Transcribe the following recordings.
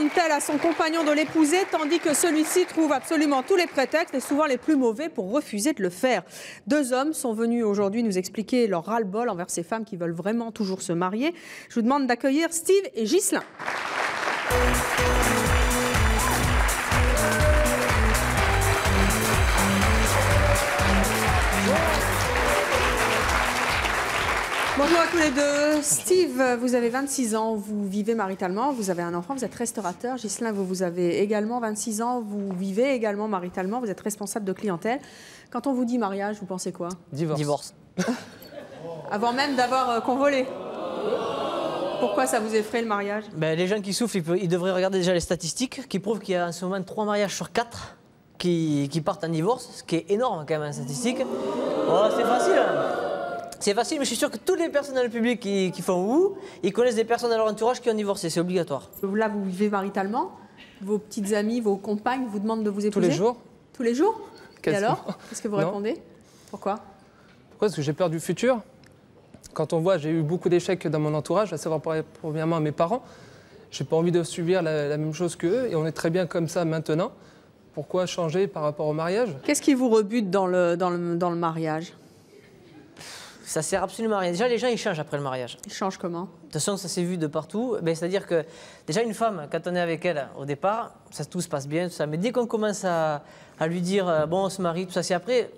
demande-t-elle à son compagnon de l'épouser, tandis que celui-ci trouve absolument tous les prétextes, et souvent les plus mauvais, pour refuser de le faire. Deux hommes sont venus aujourd'hui nous expliquer leur ras-le-bol envers ces femmes qui veulent vraiment toujours se marier. Je vous demande d'accueillir Steve et Ghislain. Bonjour à tous les deux. Steve, vous avez 26 ans, vous vivez maritalement, vous avez un enfant, vous êtes restaurateur. Ghislain, vous avez également 26 ans, vous vivez également maritalement, vous êtes responsable de clientèle. Quand on vous dit mariage, vous pensez quoi? Divorce. Avant même d'avoir convolé. Pourquoi ça vous effraie le mariage? Les gens qui souffrent, ils devraient regarder déjà les statistiques qui prouvent qu'il y a en ce moment 3 mariages sur 4 qui partent en divorce, ce qui est énorme quand même en statistique. Oh, c'est facile. C'est facile, mais je suis sûr que toutes les personnes dans le public qui font ouh, ils connaissent des personnes dans leur entourage qui ont divorcé, c'est obligatoire. Là, vous vivez maritalement, vos petites amies, vos compagnes vous demandent de vous épouser? Tous les jours. Tous les jours? Et Quasiment. alors? Qu'est-ce que vous répondez? Pourquoi? Parce que j'ai peur du futur. Quand on voit, j'ai eu beaucoup d'échecs dans mon entourage, à savoir premièrement à mes parents. J'ai pas envie de subir la même chose qu'eux, et on est très bien comme ça maintenant. Pourquoi changer par rapport au mariage? Qu'est-ce qui vous rebute dans le mariage? Ça sert absolument à rien. Déjà, les gens, ils changent après le mariage. Ils changent comment? De toute façon, ça s'est vu de partout. C'est-à-dire que, déjà, une femme, quand on est avec elle, au départ, tout se passe bien, tout ça. Mais dès qu'on commence à lui dire, bon, on se marie, tout ça, c'est après...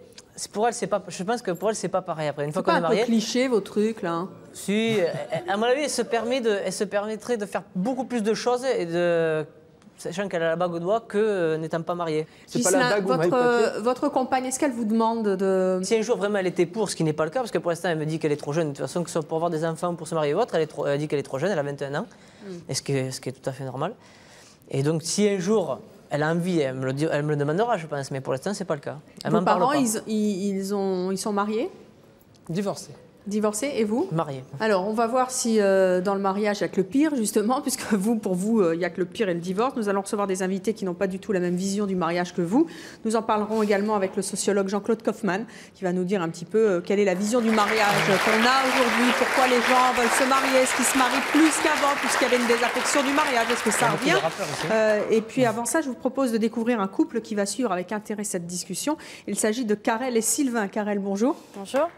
Pour elle, c'est pas, je pense que pour elle, c'est pas pareil après. Une fois qu'on est marié... C'est pas un peu cliché, vos trucs, là hein? Si, à mon avis, elle se permettrait de faire beaucoup plus de choses et sachant qu'elle a la bague au doigt que n'étant pas mariée. C'est pas la bague ou votre compagne, est-ce qu'elle vous demande de... Si un jour vraiment elle était pour, ce qui n'est pas le cas, parce que pour l'instant elle me dit qu'elle est trop jeune, de toute façon que ce soit pour avoir des enfants ou pour se marier ou autre, elle dit qu'elle est trop jeune, elle a 21 ans, ce qui est tout à fait normal. Et donc si un jour elle a envie, elle me le demandera je pense, mais pour l'instant c'est pas le cas. Vos parents, ils sont mariés? Divorcés. Divorcés, et vous? Mariés. Alors, on va voir si dans le mariage, il n'y a que le pire, justement, puisque pour vous, il n'y a que le pire et le divorce. Nous allons recevoir des invités qui n'ont pas du tout la même vision du mariage que vous. Nous en parlerons également avec le sociologue Jean-Claude Kaufmann, qui va nous dire un petit peu quelle est la vision du mariage qu'on a aujourd'hui, pourquoi les gens veulent se marier, est-ce qu'ils se marient plus qu'avant, puisqu'il y avait une désaffection du mariage, est-ce que ça revient? Et puis avant ça, je vous propose de découvrir un couple qui va suivre avec intérêt cette discussion. Il s'agit de Karel et Sylvain. Karel, bonjour. Bonjour.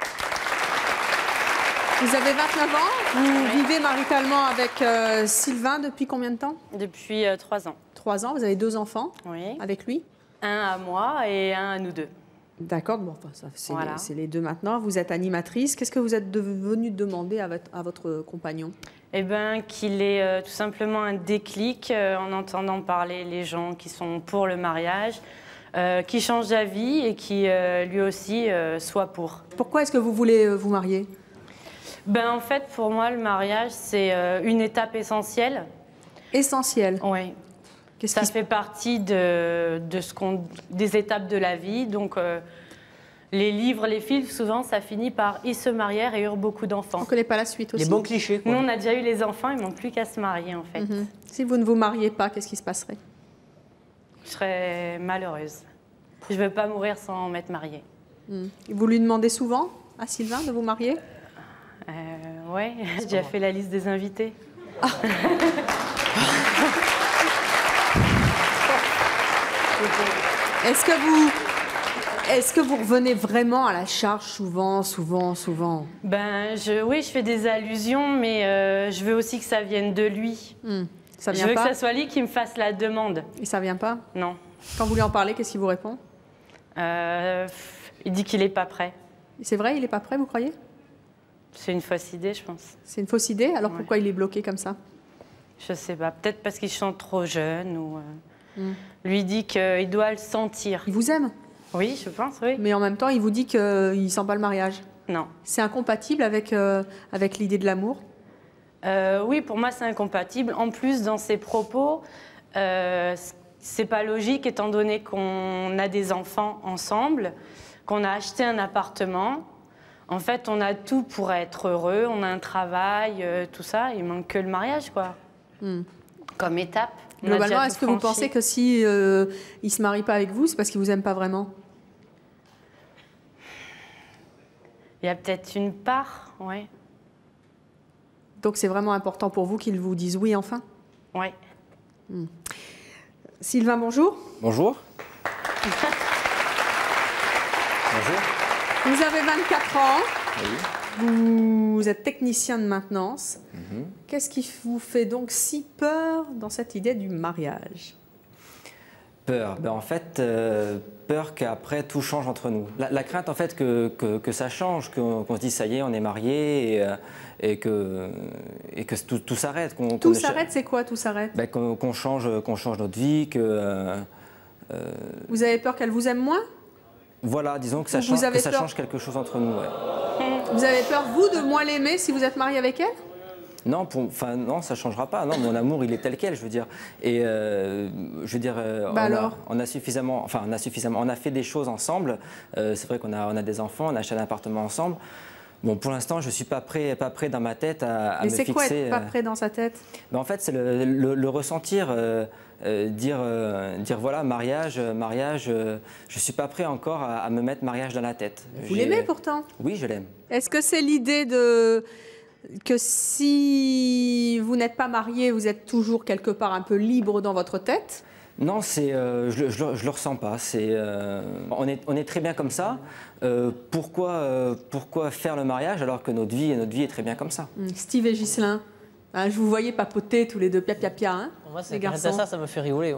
Vous avez 29 ans, vous vivez maritalement avec Sylvain depuis combien de temps? Depuis 3 ans. 3 ans, vous avez 2 enfants avec lui? Un à moi et un à nous deux. D'accord, bon, enfin, Voilà. c'est les deux maintenant. Vous êtes animatrice. Qu'est-ce que vous êtes venue demander à votre compagnon? Eh bien, qu'il ait tout simplement un déclic en entendant parler les gens qui sont pour le mariage, qui changent d'avis et qui lui aussi soit pour. Pourquoi est-ce que vous voulez vous marier? En fait, pour moi, le mariage, c'est une étape essentielle. Essentielle? Oui. Ça fait partie des étapes de la vie. Donc, les livres, les films, souvent, ça finit par « ils se marièrent et eurent beaucoup d'enfants ». On ne connaît pas la suite aussi? Les bons clichés, quoi. Nous, on a déjà eu les enfants, il ne manque plus qu'à se marier, en fait. Si vous ne vous mariez pas, qu'est-ce qui se passerait? Je serais malheureuse. Je ne veux pas mourir sans m'être mariée. Vous lui demandez souvent à Sylvain de vous marier? Oui, j'ai déjà fait la liste des invités. Ah. Est-ce que vous revenez vraiment à la charge souvent? Oui, je fais des allusions, mais je veux aussi que ça vienne de lui. Ça vient je veux pas? que ça soit lui qui me fasse la demande. Et ça vient pas? Non. Quand vous lui en parlez, qu'est-ce qu'il vous répond? Il dit qu'il n'est pas prêt. C'est vrai, il n'est pas prêt, vous croyez? C'est une fausse idée, je pense. C'est une fausse idée? Alors pourquoi il est bloqué comme ça? Je sais pas. Peut-être parce qu'il se sent trop jeune ou... Lui dit qu'il doit le sentir. Il vous aime? Oui, je pense, oui. Mais en même temps, il vous dit qu'il ne sent pas le mariage? Non. C'est incompatible avec l'idée de l'amour? Oui, pour moi, c'est incompatible. En plus, dans ses propos, c'est pas logique étant donné qu'on a des enfants ensemble, qu'on a acheté un appartement. En fait, on a tout pour être heureux, on a un travail, tout ça. Il manque que le mariage, quoi. Comme étape. Globalement, est-ce que vous pensez que si il ne se marie pas avec vous, c'est parce qu'il ne vous aime pas vraiment? Il y a peut-être une part, oui. Donc c'est vraiment important pour vous qu'il vous dise oui enfin? Oui. Sylvain, bonjour. Bonjour. Bonjour. Vous avez 24 ans. Oui. Vous êtes technicien de maintenance. Qu'est-ce qui vous fait donc si peur dans cette idée du mariage? Peur. En fait, peur qu'après tout change entre nous. La crainte en fait que ça change, qu'on se dise ça y est, on est mariés et que tout s'arrête. Tout s'arrête, c'est quoi tout s'arrête? Qu'on change notre vie, que... Vous avez peur qu'elle vous aime moins? Voilà, disons que ça change quelque chose entre nous. Ouais. Vous avez peur, vous, de moins l'aimer si vous êtes marié avec elle? Non, non, ça ne changera pas. Non, mon amour, il est tel quel, je veux dire. Et on a suffisamment, on a fait des choses ensemble. C'est vrai qu'on a des enfants, on a acheté un appartement ensemble. Bon, pour l'instant, je ne suis pas prêt dans ma tête à me fixer. Mais c'est quoi être pas prêt dans sa tête? En fait, c'est le ressentir, dire voilà, mariage, je ne suis pas prêt encore à me mettre mariage dans la tête. Vous l'aimez pourtant? Oui, je l'aime. Est-ce que c'est l'idée que si vous n'êtes pas marié, vous êtes toujours quelque part un peu libre dans votre tête? Non, je le ressens pas. On est très bien comme ça. Pourquoi faire le mariage alors que notre vie est très bien comme ça? Steve et Ghislain, je vous voyais papoter tous les deux, pia, hein? Moi, c'est ça me fait rigoler.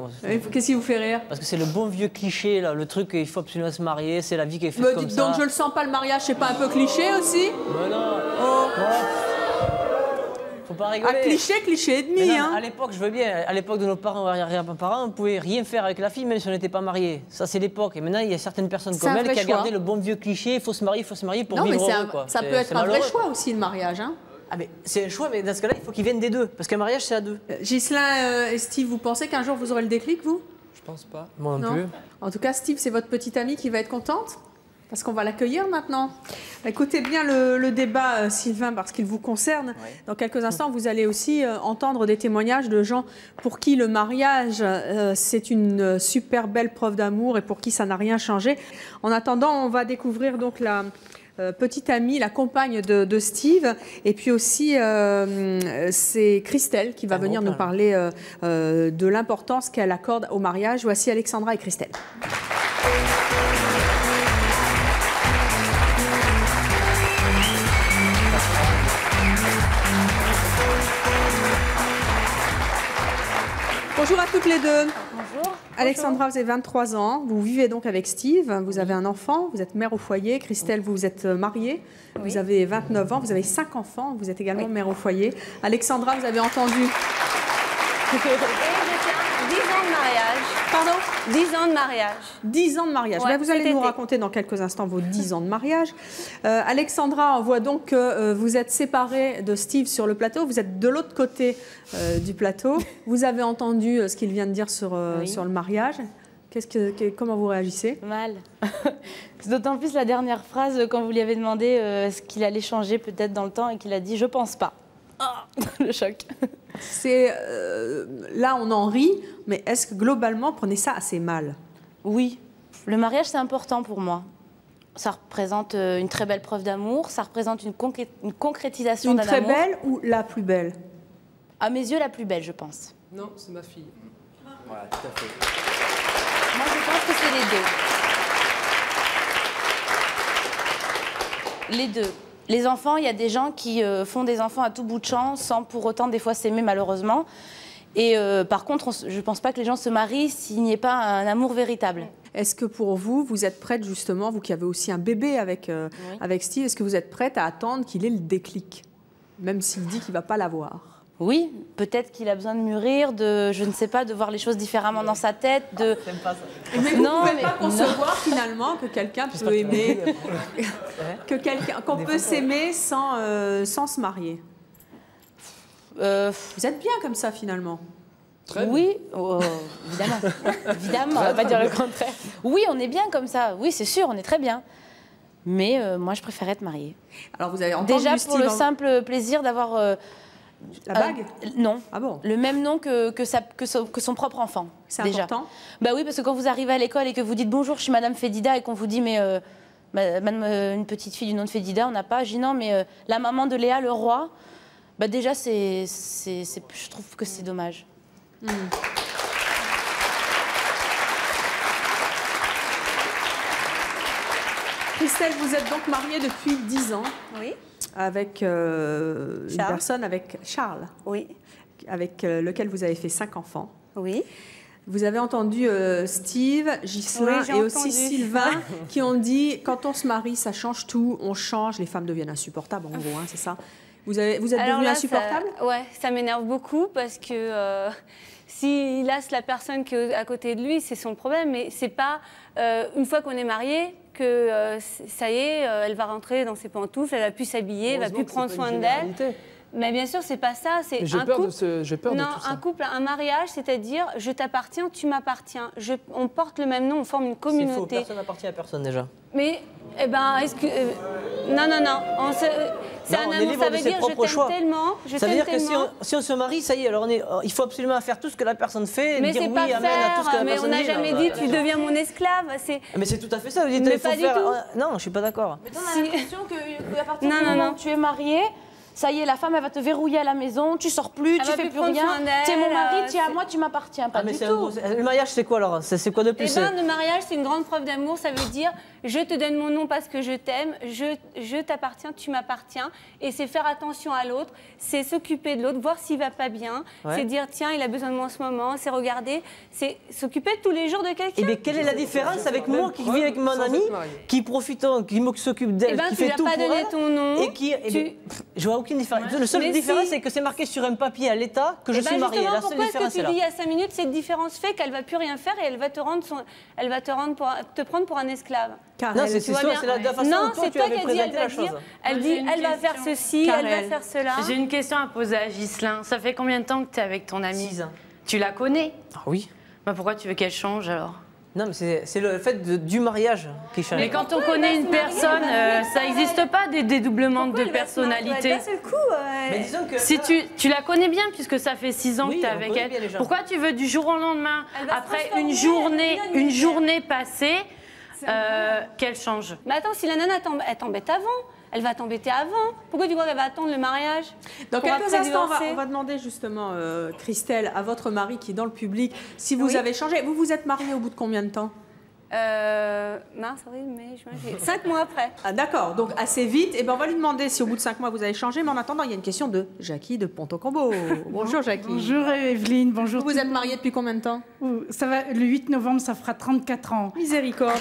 Qu'est-ce qui vous fait rire? Parce que c'est le bon vieux cliché, là, le truc qu'il faut absolument se marier, c'est la vie qui est faite comme ça. Donc je le sens pas le mariage, c'est pas un peu cliché aussi? Mais non. Faut pas rigoler. Un cliché et demi, hein. À l'époque, je veux bien, à l'époque de nos parents, arrière-parents, on pouvait rien faire avec la fille même si on n'était pas marié. Ça, c'est l'époque. Et maintenant, il y a certaines personnes comme elle qui a gardé le bon vieux cliché, il faut se marier pour vivre heureux, quoi. Ça peut être un vrai choix aussi, le mariage, hein. Ah mais c'est un choix, mais dans ce cas-là, il faut qu'ils viennent des deux, parce qu'un mariage, c'est à deux. Ghislain et Steve, vous pensez qu'un jour vous aurez le déclic, vous? Je pense pas. Moi non plus. En tout cas, Steve, c'est votre petite amie qui va être contente? Parce qu'on va l'accueillir maintenant. Écoutez bien le débat, Sylvain, parce qu'il vous concerne. Oui. Dans quelques instants, vous allez aussi entendre des témoignages de gens pour qui le mariage, c'est une super belle preuve d'amour et pour qui ça n'a rien changé. En attendant, on va découvrir donc la petite amie, la compagne de Steve. Et puis aussi, c'est Christelle qui va venir nous parler de l'importance qu'elle accorde au mariage. Voici Alexandra et Christelle. Bonjour à toutes les deux. Bonjour. Alexandra, vous avez 23 ans, vous vivez donc avec Steve, vous avez un enfant, vous êtes mère au foyer. Christelle, vous êtes mariée, Oui. vous avez 29 ans, vous avez 5 enfants, vous êtes également mère au foyer. Alexandra, vous avez entendu... Et je tiens 10 ans de mariage. Pardon? 10 ans de mariage. 10 ans de mariage. Ouais, Vous allez cet nous été. raconter dans quelques instants vos 10 ans de mariage. Alexandra, on voit donc que vous êtes séparée de Steve sur le plateau. Vous êtes de l'autre côté du plateau. Vous avez entendu ce qu'il vient de dire sur le mariage. Comment vous réagissez? Mal. C'est d'autant plus la dernière phrase quand vous lui avez demandé ce qu'il allait changer peut-être dans le temps et qu'il a dit « je pense pas ». Oh, le choc. Là, on en rit, mais est-ce que globalement, prenez ça assez mal? Oui, le mariage c'est important pour moi. Ça représente une très belle preuve d'amour, ça représente une concrétisation d'un amour. Une très belle ou la plus belle? À mes yeux, la plus belle, je pense. Non, c'est ma fille. Voilà, tout à fait. Moi, je pense que c'est les deux. Les deux. Les enfants, il y a des gens qui font des enfants à tout bout de champ sans pour autant des fois s'aimer malheureusement. Et par contre, je ne pense pas que les gens se marient s'il n'y ait pas un amour véritable. Est-ce que pour vous, vous êtes prête justement, vous qui avez aussi un bébé avec Steve, est-ce que vous êtes prête à attendre qu'il ait le déclic, même s'il dit qu'il ne va pas l'avoir? Oui, peut-être qu'il a besoin de mûrir, je ne sais pas, de voir les choses différemment dans sa tête. J'aime pas ça. Mais vous ne pouvez pas concevoir finalement que quelqu'un peut aimer, qu'on peut s'aimer sans se marier. Vous êtes bien comme ça finalement. Oui, évidemment. Évidemment, on ne va pas dire le contraire. Oui, on est bien comme ça. Oui, c'est sûr, on est très bien. Mais moi, je préfère être mariée. Alors vous avez entendu déjà pour Steve, le simple plaisir d'avoir... la bague? Non. Ah bon? Le même nom que son propre enfant. C'est déjà. important? Bah oui, parce que quand vous arrivez à l'école et que vous dites bonjour, je suis Madame Fédida, et qu'on vous dit mais madame, une petite fille du nom de Fédida, on n'a pas. Je dis non, mais la maman de Léa le roi. Bah déjà, je trouve que c'est dommage. Christelle, vous êtes donc mariée depuis 10 ans Oui. avec une personne, avec Charles, Oui. avec lequel vous avez fait 5 enfants. Oui. Vous avez entendu Steve, Ghislain Oui, j'ai et aussi entendu. Sylvain qui ont dit quand on se marie, ça change tout, on change, les femmes deviennent insupportables en gros, hein, c'est ça. Vous êtes Alors devenu là, insupportable? ça m'énerve beaucoup parce que s'il laisse la personne qui est à côté de lui, c'est son problème. Mais c'est pas une fois qu'on est marié que ça y est, elle va rentrer dans ses pantoufles, elle va plus s'habiller, elle va plus prendre soin d'elle. Mais bien sûr, c'est pas ça. C'est J'ai un peur, couple. j'ai peur de Non, tout ça. un couple, un mariage, c'est-à-dire je t'appartiens, tu m'appartiens. On porte le même nom, on forme une C'est faux, communauté. personne n'appartient à personne déjà. Mais, eh ben, est-ce que. Non. C'est Non, un on est amour, libre ça de veut ses dire je propres t'aime choix. tellement, je Ça veut t'aime dire que tellement. si on se marie, ça y est, alors il faut absolument faire tout ce que la personne fait, Mais dire c'est oui, pas amen à tout ce que faire, la mais personne on n'a dit. jamais dit tu deviens mon esclave. Mais c'est tout à fait ça, vous dites Mais il faut pas du faire. tout. Non, je suis pas d'accord. Mais on a l'impression qu'à partir Non, du non, moment non. où tu es marié, ça y est, la femme, elle va te verrouiller à la maison, tu sors plus, Elle tu va fais plus plus prendre rien. soin d'elle, Tu es mon mari, tu es à c'est- moi, tu m'appartiens. Pas Ah, mais du c'est tout. le mariage, c'est quoi alors? C'est quoi de Eh plus? ben, le mariage, c'est une grande preuve d'amour. Ça veut dire, je te donne mon nom parce que je t'aime, je t'appartiens, tu m'appartiens. Et c'est faire attention à l'autre, c'est s'occuper de l'autre, voir s'il va pas bien. Ouais. C'est dire, tiens, il a besoin de moi en ce moment. C'est regarder, c'est s'occuper tous les jours de quelqu'un. Eh bien, quelle est la différence avec moi qui vis avec mon sans ami, être marié. qui profitant, qui s'occupe d'elle, Eh ben, qui tu fait lui as tout pas pour donné elle, ton nom. et qui, eh bien, je vois aucune différence. Le seul Mais différence, si. c'est que c'est marqué sur un papier à l'État que je Eh ben, suis marié. justement, La seule pourquoi est-ce différence que est tu là. dis il y a 5 minutes, cette différence fait qu'elle va plus rien faire et elle va te prendre pour un esclave. Non, Karel, c'est Tu vois ça, bien. c'est la façon Non, dont toi c'est tu toi avais qui as dit, elle présenté va la dire, chose. elle Moi, dit, j'ai une elle va faire question. ceci, elle va Karel. faire cela. J'ai une question à poser à Ghislain. Ça fait combien de temps que tu es avec ton amie? 6 ans. Tu la connais? Ah oui. Bah, pourquoi tu veux qu'elle change alors? Non, mais c'est le fait du mariage qui change. Mais quand on connaît une personne, ça n'existe pas des dédoublements de personnalité. D'un seul coup, Mais disons que Si tu la connais bien, puisque ça fait 6 ans Oui, que tu es on avec connaît bien les elle, gens. pourquoi tu veux du jour au lendemain, Elle va se après transformer, une journée passée, qu'elle change? Mais attends, si la nana elle t'embête avant, elle va t'embêter avant. Pourquoi tu crois qu'elle va attendre le mariage? Dans pour quelques après instants, divorcer on va demander justement, Christelle, à votre mari qui est dans le public, si vous Oui. avez changé. Vous vous êtes mariée au bout de combien de temps? Mars, avril, mai, juin, juillet. 5 mois après. Ah, d'accord, donc assez vite. Et ben, on va lui demander si au bout de 5 mois vous avez changé. Mais en attendant, il y a une question de Jackie de Ponto-Combo. Bonjour Jackie. Bonjour Evelyne, bonjour. Vous êtes mariée depuis combien de temps? Ça va, le 8 novembre, ça fera 34 ans. Miséricorde.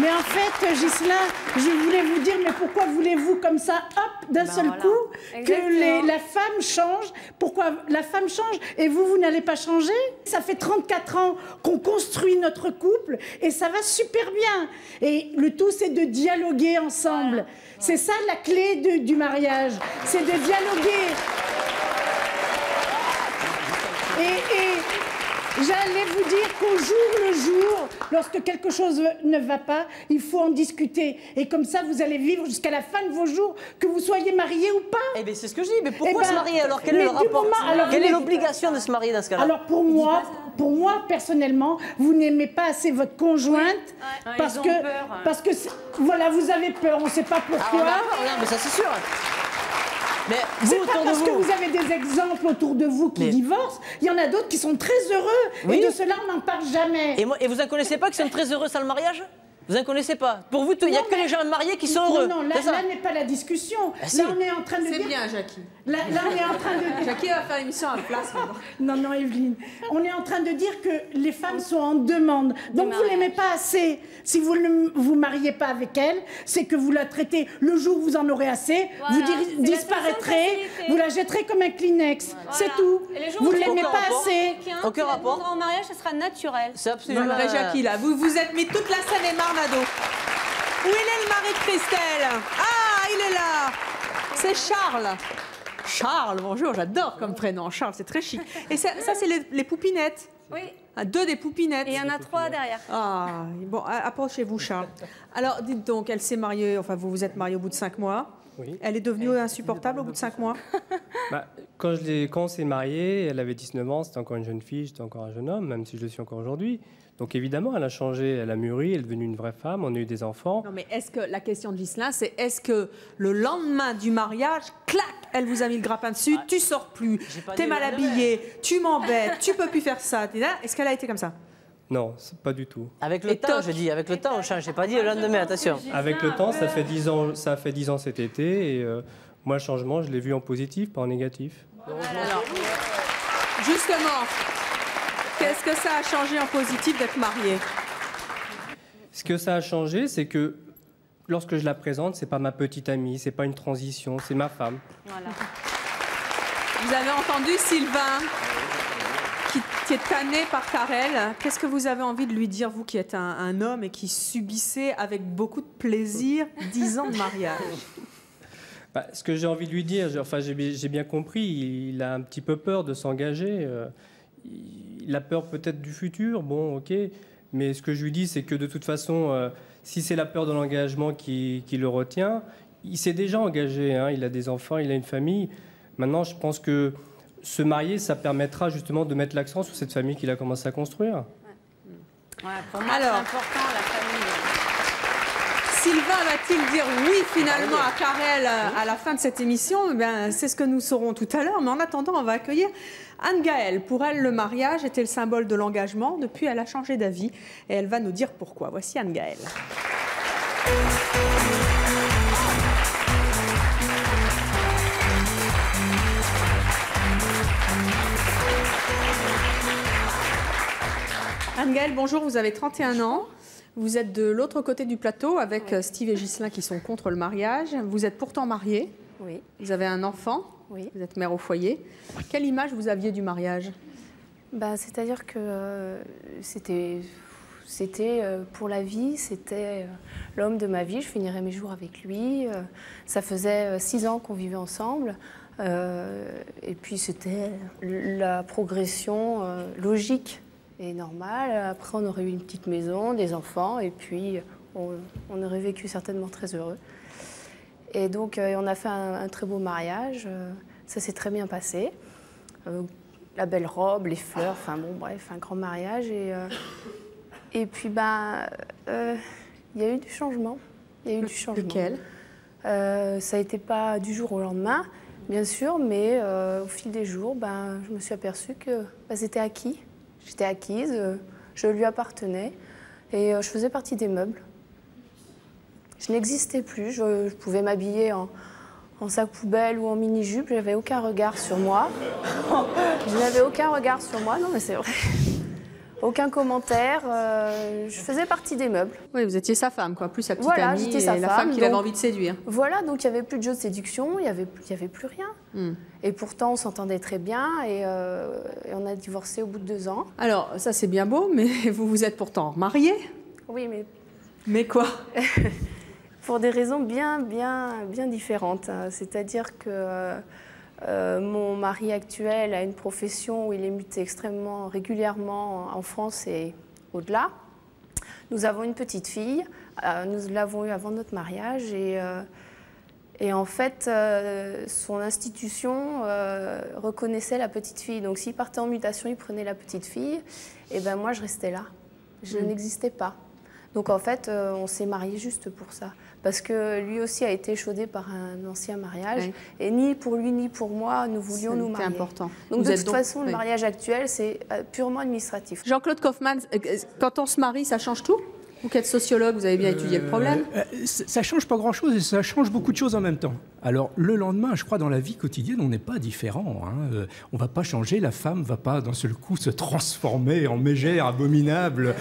Mais en fait, Ghislain, je voulais vous dire, mais pourquoi voulez-vous comme ça, hop, d'un seul voilà. coup, Exactement. que la femme change? Pourquoi la femme change et vous n'allez pas changer? Ça fait 34 ans qu'on construit notre couple et ça va super bien. Et le tout, c'est de dialoguer ensemble. C'est ça la clé du mariage, c'est de dialoguer. Et j'allais vous dire qu'au jour le jour, lorsque quelque chose ne va pas, il faut en discuter. Et comme ça, vous allez vivre jusqu'à la fin de vos jours, que vous soyez mariés ou pas. Eh bien, c'est ce que je dis. Mais pourquoi Eh ben, se marier alors? Quel est mais le du rapport? moment- alors, Quelle est mais- l'obligation de se marier dans ce cas-là? Alors pour moi, personnellement, vous n'aimez pas assez votre conjointe parce ils ont que, peur. voilà, vous avez peur, on ne sait pas pourquoi. Non, mais ça c'est sûr. Mais vous, C'est pas autour de parce que vous, vous avez des exemples autour de vous qui Mais- divorcent, il y en a d'autres qui sont très heureux. Oui. Et de cela, on n'en parle jamais. et vous en connaissez pas qui sont très heureux sans le mariage? Vous en connaissez pas? Pour vous, il n'y a Non, que mais- les gens mariés qui sont heureux. Non, là, C'est ça. là n'est pas la discussion. si. Là, on est en train de C'est dire... bien, Jackie. Là, on est en train de... Jackie va faire l'émission à la place maintenant. Non, Evelyne. On est en train de dire que les femmes sont en demande. Donc vous l'aimez pas assez. Si vous ne vous mariez pas avec elle, c'est que vous la traitez le jour où vous en aurez assez, Voilà. vous C'est la seule disparaîtrez, facilité. vous la jetterez comme un Kleenex. Voilà. C'est tout. Et les jours Vous où ne tu l'aimez aucun pas rapport. assez. Quelqu'un Aucun qui la rapport. demandera en mariage, ce sera naturel. C'est absolument. Voilà, Jackie, là, vous vous êtes mis toute la scène et Marnado. Où il est le mari de Christelle? Ah, il est là. C'est Charles. Charles, bonjour, j'adore comme prénom. Charles, c'est très chic. Et ça c'est les poupinettes. Oui. Ah, 2 des poupinettes. Et il y en a 3 derrière. Ah, bon, approchez-vous, Charles. Alors, dites donc, elle s'est mariée, enfin, vous vous êtes mariés au bout de 5 mois. Oui. Elle est devenue insupportable au bout de 5 mois. Bah, quand on s'est mariés, elle avait 19 ans, c'était encore une jeune fille, j'étais encore un jeune homme, même si je le suis encore aujourd'hui. Donc évidemment, elle a changé, elle a mûri, elle est devenue une vraie femme, on a eu des enfants. Non, mais est-ce que la question de Ghislain, c'est est-ce que le lendemain du mariage, clac, elle vous a mis le grappin dessus, tu sors plus, pas t'es dit mal le lendemain. habillé, tu m'embêtes, tu peux plus faire ça. Est-ce qu'elle a été comme ça? Non, pas du tout. Avec le temps, je dis, avec le temps, on change. J'ai pas dit le lendemain, attention. Avec le temps, ça fait 10 ans, ça fait 10 ans cet été, et moi, le changement, je l'ai vu en positif, pas en négatif. Alors, justement, qu'est-ce que ça a changé en positif d'être marié? Ce que ça a changé, c'est que lorsque je la présente, c'est pas ma petite amie, c'est pas une transition, c'est ma femme. Voilà. Vous avez entendu Sylvain qui est tanné par Karel. Qu'est-ce que vous avez envie de lui dire, vous qui êtes un homme et qui subissez avec beaucoup de plaisir 10 ans de mariage? Bah, ce que j'ai envie de lui dire, enfin, j'ai bien compris, il a un petit peu peur de s'engager. Il a peur peut-être du futur, bon, ok. Mais ce que je lui dis, c'est que de toute façon, si c'est la peur de l'engagement qui le retient, il s'est déjà engagé, hein, il a des enfants, il a une famille. Maintenant, je pense que se marier, ça permettra justement de mettre l'accent sur cette famille qu'il a commencé à construire. Ouais, pour moi, c'est important, la famille. Sylvain va-t-il dire oui finalement à Karel à la fin de cette émission? Eh bien, c'est ce que nous saurons tout à l'heure. Mais en attendant, on va accueillir Anne-Gaëlle. Pour elle, le mariage était le symbole de l'engagement. Depuis, elle a changé d'avis et elle va nous dire pourquoi. Voici Anne-Gaëlle. Anne-Gaëlle, bonjour, vous avez 31 ans. Vous êtes de l'autre côté du plateau avec Steve et Ghislain qui sont contre le mariage. Vous êtes pourtant mariée. Oui. Vous avez un enfant. Oui. Vous êtes mère au foyer. Quelle image vous aviez du mariage? C'est-à-dire que c'était pour la vie, c'était l'homme de ma vie. Je finirais mes jours avec lui. Ça faisait 6 ans qu'on vivait ensemble. Et puis c'était la progression logique et normale. Après, on aurait eu une petite maison, des enfants, et puis on aurait vécu certainement très heureux. Et donc, on a fait un très beau mariage. Ça s'est très bien passé. La belle robe, les fleurs, enfin bon, bref, un grand mariage. Et puis, il y a eu du changement. Il y a eu du changement. Lequel? Ça n'était pas du jour au lendemain, bien sûr, mais au fil des jours, je me suis aperçue que c'était acquis. J'étais acquise, je lui appartenais et je faisais partie des meubles. Je n'existais plus, je pouvais m'habiller en sac poubelle ou en mini-jupe, je n'avais aucun regard sur moi. Je n'avais aucun regard sur moi, non mais c'est vrai. Aucun commentaire, je faisais partie des meubles. Oui, vous étiez sa femme, quoi, plus sa petite voilà, amie j'étais et sa la femme, femme qu'il avait envie de séduire. Voilà, donc il n'y avait plus de jeu de séduction, il n'y avait plus rien. Et pourtant, on s'entendait très bien et on a divorcé au bout de 2 ans. Alors, ça c'est bien beau, mais vous vous êtes pourtant mariée? Oui, mais... Mais quoi? Pour des raisons bien différentes. C'est-à-dire que mon mari actuel a une profession où il est muté extrêmement régulièrement en France et au-delà. Nous avons une petite fille, nous l'avons eue avant notre mariage et en fait, son institution reconnaissait la petite fille. Donc s'il partait en mutation, il prenait la petite fille et moi je restais là. Je n'existais pas. Donc en fait, on s'est mariés juste pour ça. Parce que lui aussi a été échaudé par un ancien mariage. Oui. Et ni pour lui ni pour moi, nous voulions nous marier. C'est important. Donc de toute façon, le mariage actuel, c'est purement administratif. Jean-Claude Kaufmann, quand on se marie, ça change tout? Vous qui êtes sociologue, vous avez bien étudié le problème? Ça ne change pas grand-chose et ça change beaucoup de choses en même temps. Alors, le lendemain, je crois, dans la vie quotidienne, on n'est pas différent. Hein. On ne va pas changer, la femme ne va pas d'un seul coup se transformer en mégère abominable.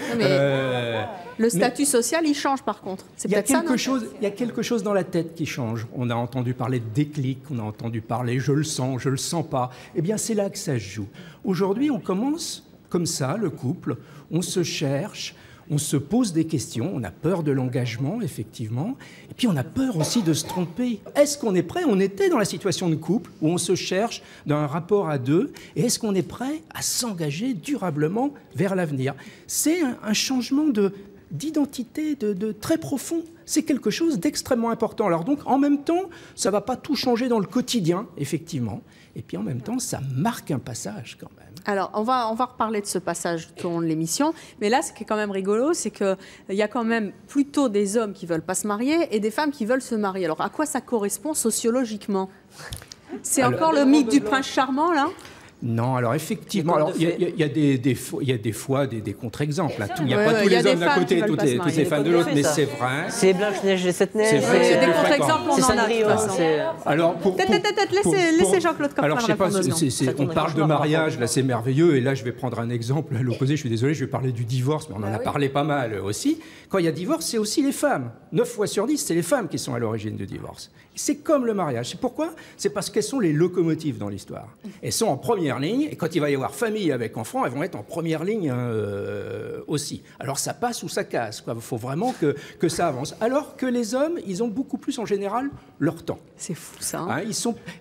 Le statut social, il change par contre. Il y a quelque chose dans la tête qui change. On a entendu parler de déclic, on a entendu parler je le sens pas. Eh bien, c'est là que ça se joue. Aujourd'hui, on commence comme ça, le couple, on se cherche. On se pose des questions, on a peur de l'engagement, effectivement, et puis on a peur aussi de se tromper. Est-ce qu'on est prêt? On était dans la situation de couple où on se cherche dans un rapport à deux, et est-ce qu'on est prêt à s'engager durablement vers l'avenir? C'est un changement d'identité de très profond. C'est quelque chose d'extrêmement important. Alors donc, en même temps, ça ne va pas tout changer dans le quotidien, effectivement, et puis en même temps, ça marque un passage quand même. Alors, on va reparler de ce passage tout au long de l'émission, mais là, ce qui est quand même rigolo, c'est qu'il y a quand même plutôt des hommes qui ne veulent pas se marier et des femmes qui veulent se marier. Alors, à quoi ça correspond sociologiquement? C'est encore le mythe du prince charmant, là? Non, alors effectivement, il y a des fois des contre-exemples. Hein. Il n'y a pas tous les hommes d'un côté et toutes les femmes de l'autre, mais c'est vrai. C'est Blanche-Neige et Sept-Neiges. C'est des contre-exemples, on en a. Alors, laissez Jean-Claude Kaufmann. Alors, je sais pas, on parle de mariage, là c'est merveilleux, et là je vais prendre un exemple à l'opposé, je suis désolé, je vais parler du divorce, mais on en a parlé pas mal aussi. Quand il y a divorce, c'est aussi les femmes. 9 fois sur 10, c'est les femmes qui sont à l'origine du divorce. C'est comme le mariage. C'est pourquoi? C'est parce qu'elles sont les locomotives dans l'histoire. Elles sont en première ligne, et quand il va y avoir famille avec enfants, elles vont être en première ligne aussi. Alors ça passe ou ça casse. Il faut vraiment que ça avance. Alors que les hommes, ils ont beaucoup plus en général leur temps. C'est fou ça. Hein,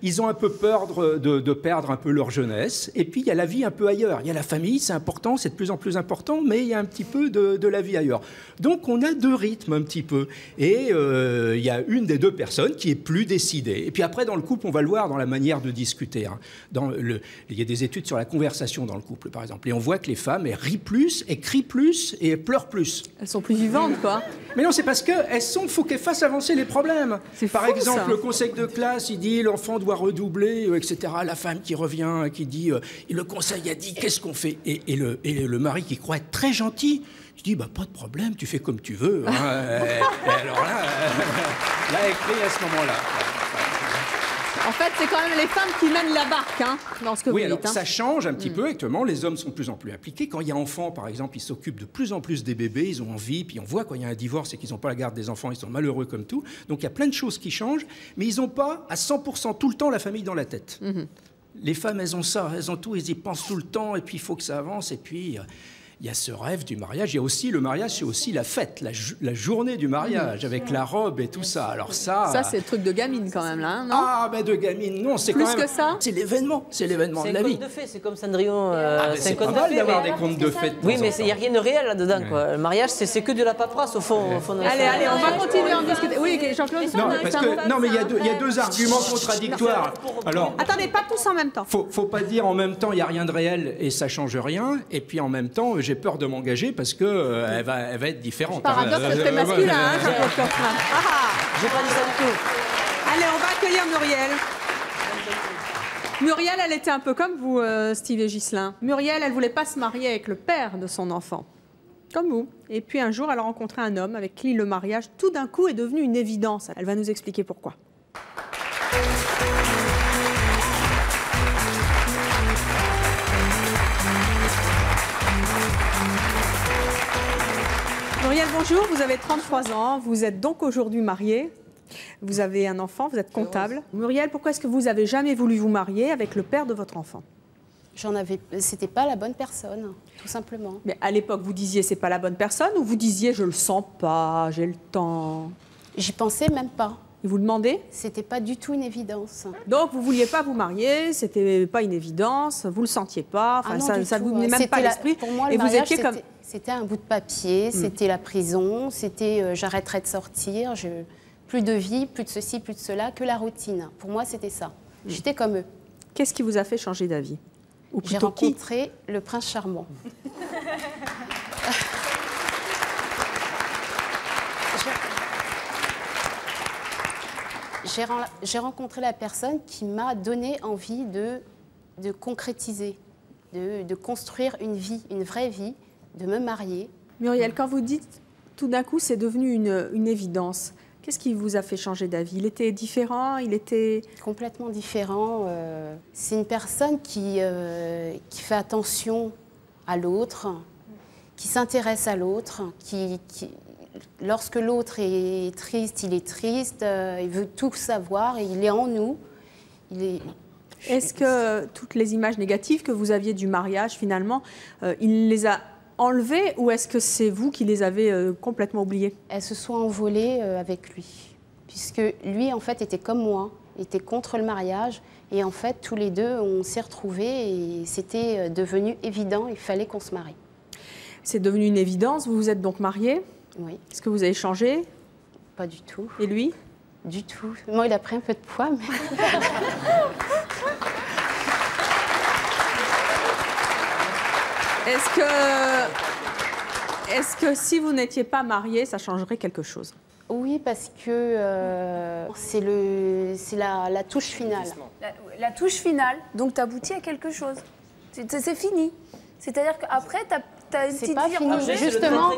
ils ont un peu peur de perdre un peu leur jeunesse. Et puis il y a la vie un peu ailleurs. Il y a la famille, c'est important, c'est de plus en plus important, mais il y a un petit peu de la vie ailleurs. Donc on a 2 rythmes un petit peu. Et il y a une des 2 personnes qui est plus décidée. Et puis après, dans le couple, on va le voir dans la manière de discuter. Hein. Il y a des études sur la conversation dans le couple, par exemple. Et on voit que les femmes, elles rient plus, elles crient plus et elles pleurent plus. Elles sont plus vivantes, quoi. Mais non, c'est parce qu'il faut qu'elles fassent avancer les problèmes. Par exemple, le conseil de classe, il dit l'enfant doit redoubler, etc. La femme qui revient, qui dit le conseil a dit, qu'est-ce qu'on fait? Et le mari qui croit être très gentil, il dit pas de problème, tu fais comme tu veux. Hein. Et alors là, elle crie à ce moment-là. En fait, c'est quand même les femmes qui mènent la barque, hein, dans ce que vous dites. Oui, alors ça change un petit peu actuellement. Les hommes sont de plus en plus impliqués. Quand il y a enfants, par exemple, ils s'occupent de plus en plus des bébés, ils ont envie. Puis on voit quand il y a un divorce et qu'ils n'ont pas la garde des enfants, ils sont malheureux comme tout. Donc il y a plein de choses qui changent, mais ils n'ont pas à 100% tout le temps la famille dans la tête. Les femmes, elles ont ça, elles ont tout, elles y pensent tout le temps, et puis il faut que ça avance, et puis... Il y a ce rêve du mariage. Il y a aussi le mariage, c'est aussi la fête, la journée du mariage, avec la robe et tout ça. Alors ça c'est le truc de gamine quand même, là, non? Ah, ben de gamine, non, c'est quand même... Plus que ça? C'est l'événement de la vie. C'est un conte de fées, c'est comme Cendrillon. C'est pas mal d'avoir des contes de fêtes. Oui, mais il n'y a rien de réel là-dedans, quoi. Le mariage, c'est que de la paperasse, au fond. Allez, on va continuer à en discuter. Oui, Jean-Claude. Non, mais il y a 2 arguments contradictoires. Alors, attendez, pas tous en même temps. Faut pas dire en même temps, il n'y a rien de réel et ça change rien. Et puis en même temps, j'ai peur de m'engager parce que elle va être différente. Paradoxe très masculin, hein, Jean-Claude Kaufmann. J'ai pas dit ça du tout. Allez, on va accueillir Muriel. Muriel, elle était un peu comme vous, Steve et Ghislain. Muriel, elle voulait pas se marier avec le père de son enfant, comme vous. Et puis un jour, elle a rencontré un homme avec qui le mariage, tout d'un coup, est devenu une évidence. Elle va nous expliquer pourquoi. Muriel, bonjour, vous avez 33 ans, vous êtes donc aujourd'hui mariée, vous avez un enfant, vous êtes comptable. Muriel, pourquoi est-ce que vous n'avez jamais voulu vous marier avec le père de votre enfant? C'était pas la bonne personne, tout simplement. Mais à l'époque, vous disiez c'est pas la bonne personne ou vous disiez je le sens pas, j'ai le temps? J'y pensais même pas. Et vous demandez? C'était pas du tout une évidence. Donc vous vouliez pas vous marier, c'était pas une évidence, vous le sentiez pas, enfin ça vous venait même pas à l'esprit. Pour moi, le mariage, c'était un bout de papier, c'était la prison, c'était j'arrêterai de sortir, plus de vie, plus de ceci, plus de cela, que la routine. Pour moi, c'était ça. J'étais comme eux. Qu'est-ce qui vous a fait changer d'avis? J'ai rencontré le prince charmant. J'ai rencontré la personne qui m'a donné envie de concrétiser, de construire une vie, une vraie vie, de me marier. Muriel, quand vous dites tout d'un coup c'est devenu une évidence, qu'est-ce qui vous a fait changer d'avis? Il était différent? Il était... Complètement différent. C'est une personne qui fait attention à l'autre, qui s'intéresse à l'autre, lorsque l'autre est triste, il est triste, il veut tout savoir et il est en nous. Est-ce que toutes les images négatives que vous aviez du mariage, finalement, il les a enlevées ou est-ce que c'est vous qui les avez complètement oubliées? Elles se sont envolées avec lui, puisque lui, en fait, était comme moi, était contre le mariage. Et en fait, tous les deux, on s'est retrouvés et c'était devenu évident, il fallait qu'on se marie. C'est devenu une évidence, vous vous êtes donc mariés? Oui. Est-ce que vous avez changé? Pas du tout. Et lui? Du tout. Moi, il a pris un peu de poids, mais... Est-ce que si vous n'étiez pas mariés, ça changerait quelque chose? Oui, parce que c'est la touche finale. La touche finale, donc tu aboutis à quelque chose. C'est fini. C'est-à-dire qu'après, tu as une petite vie rangée. Justement,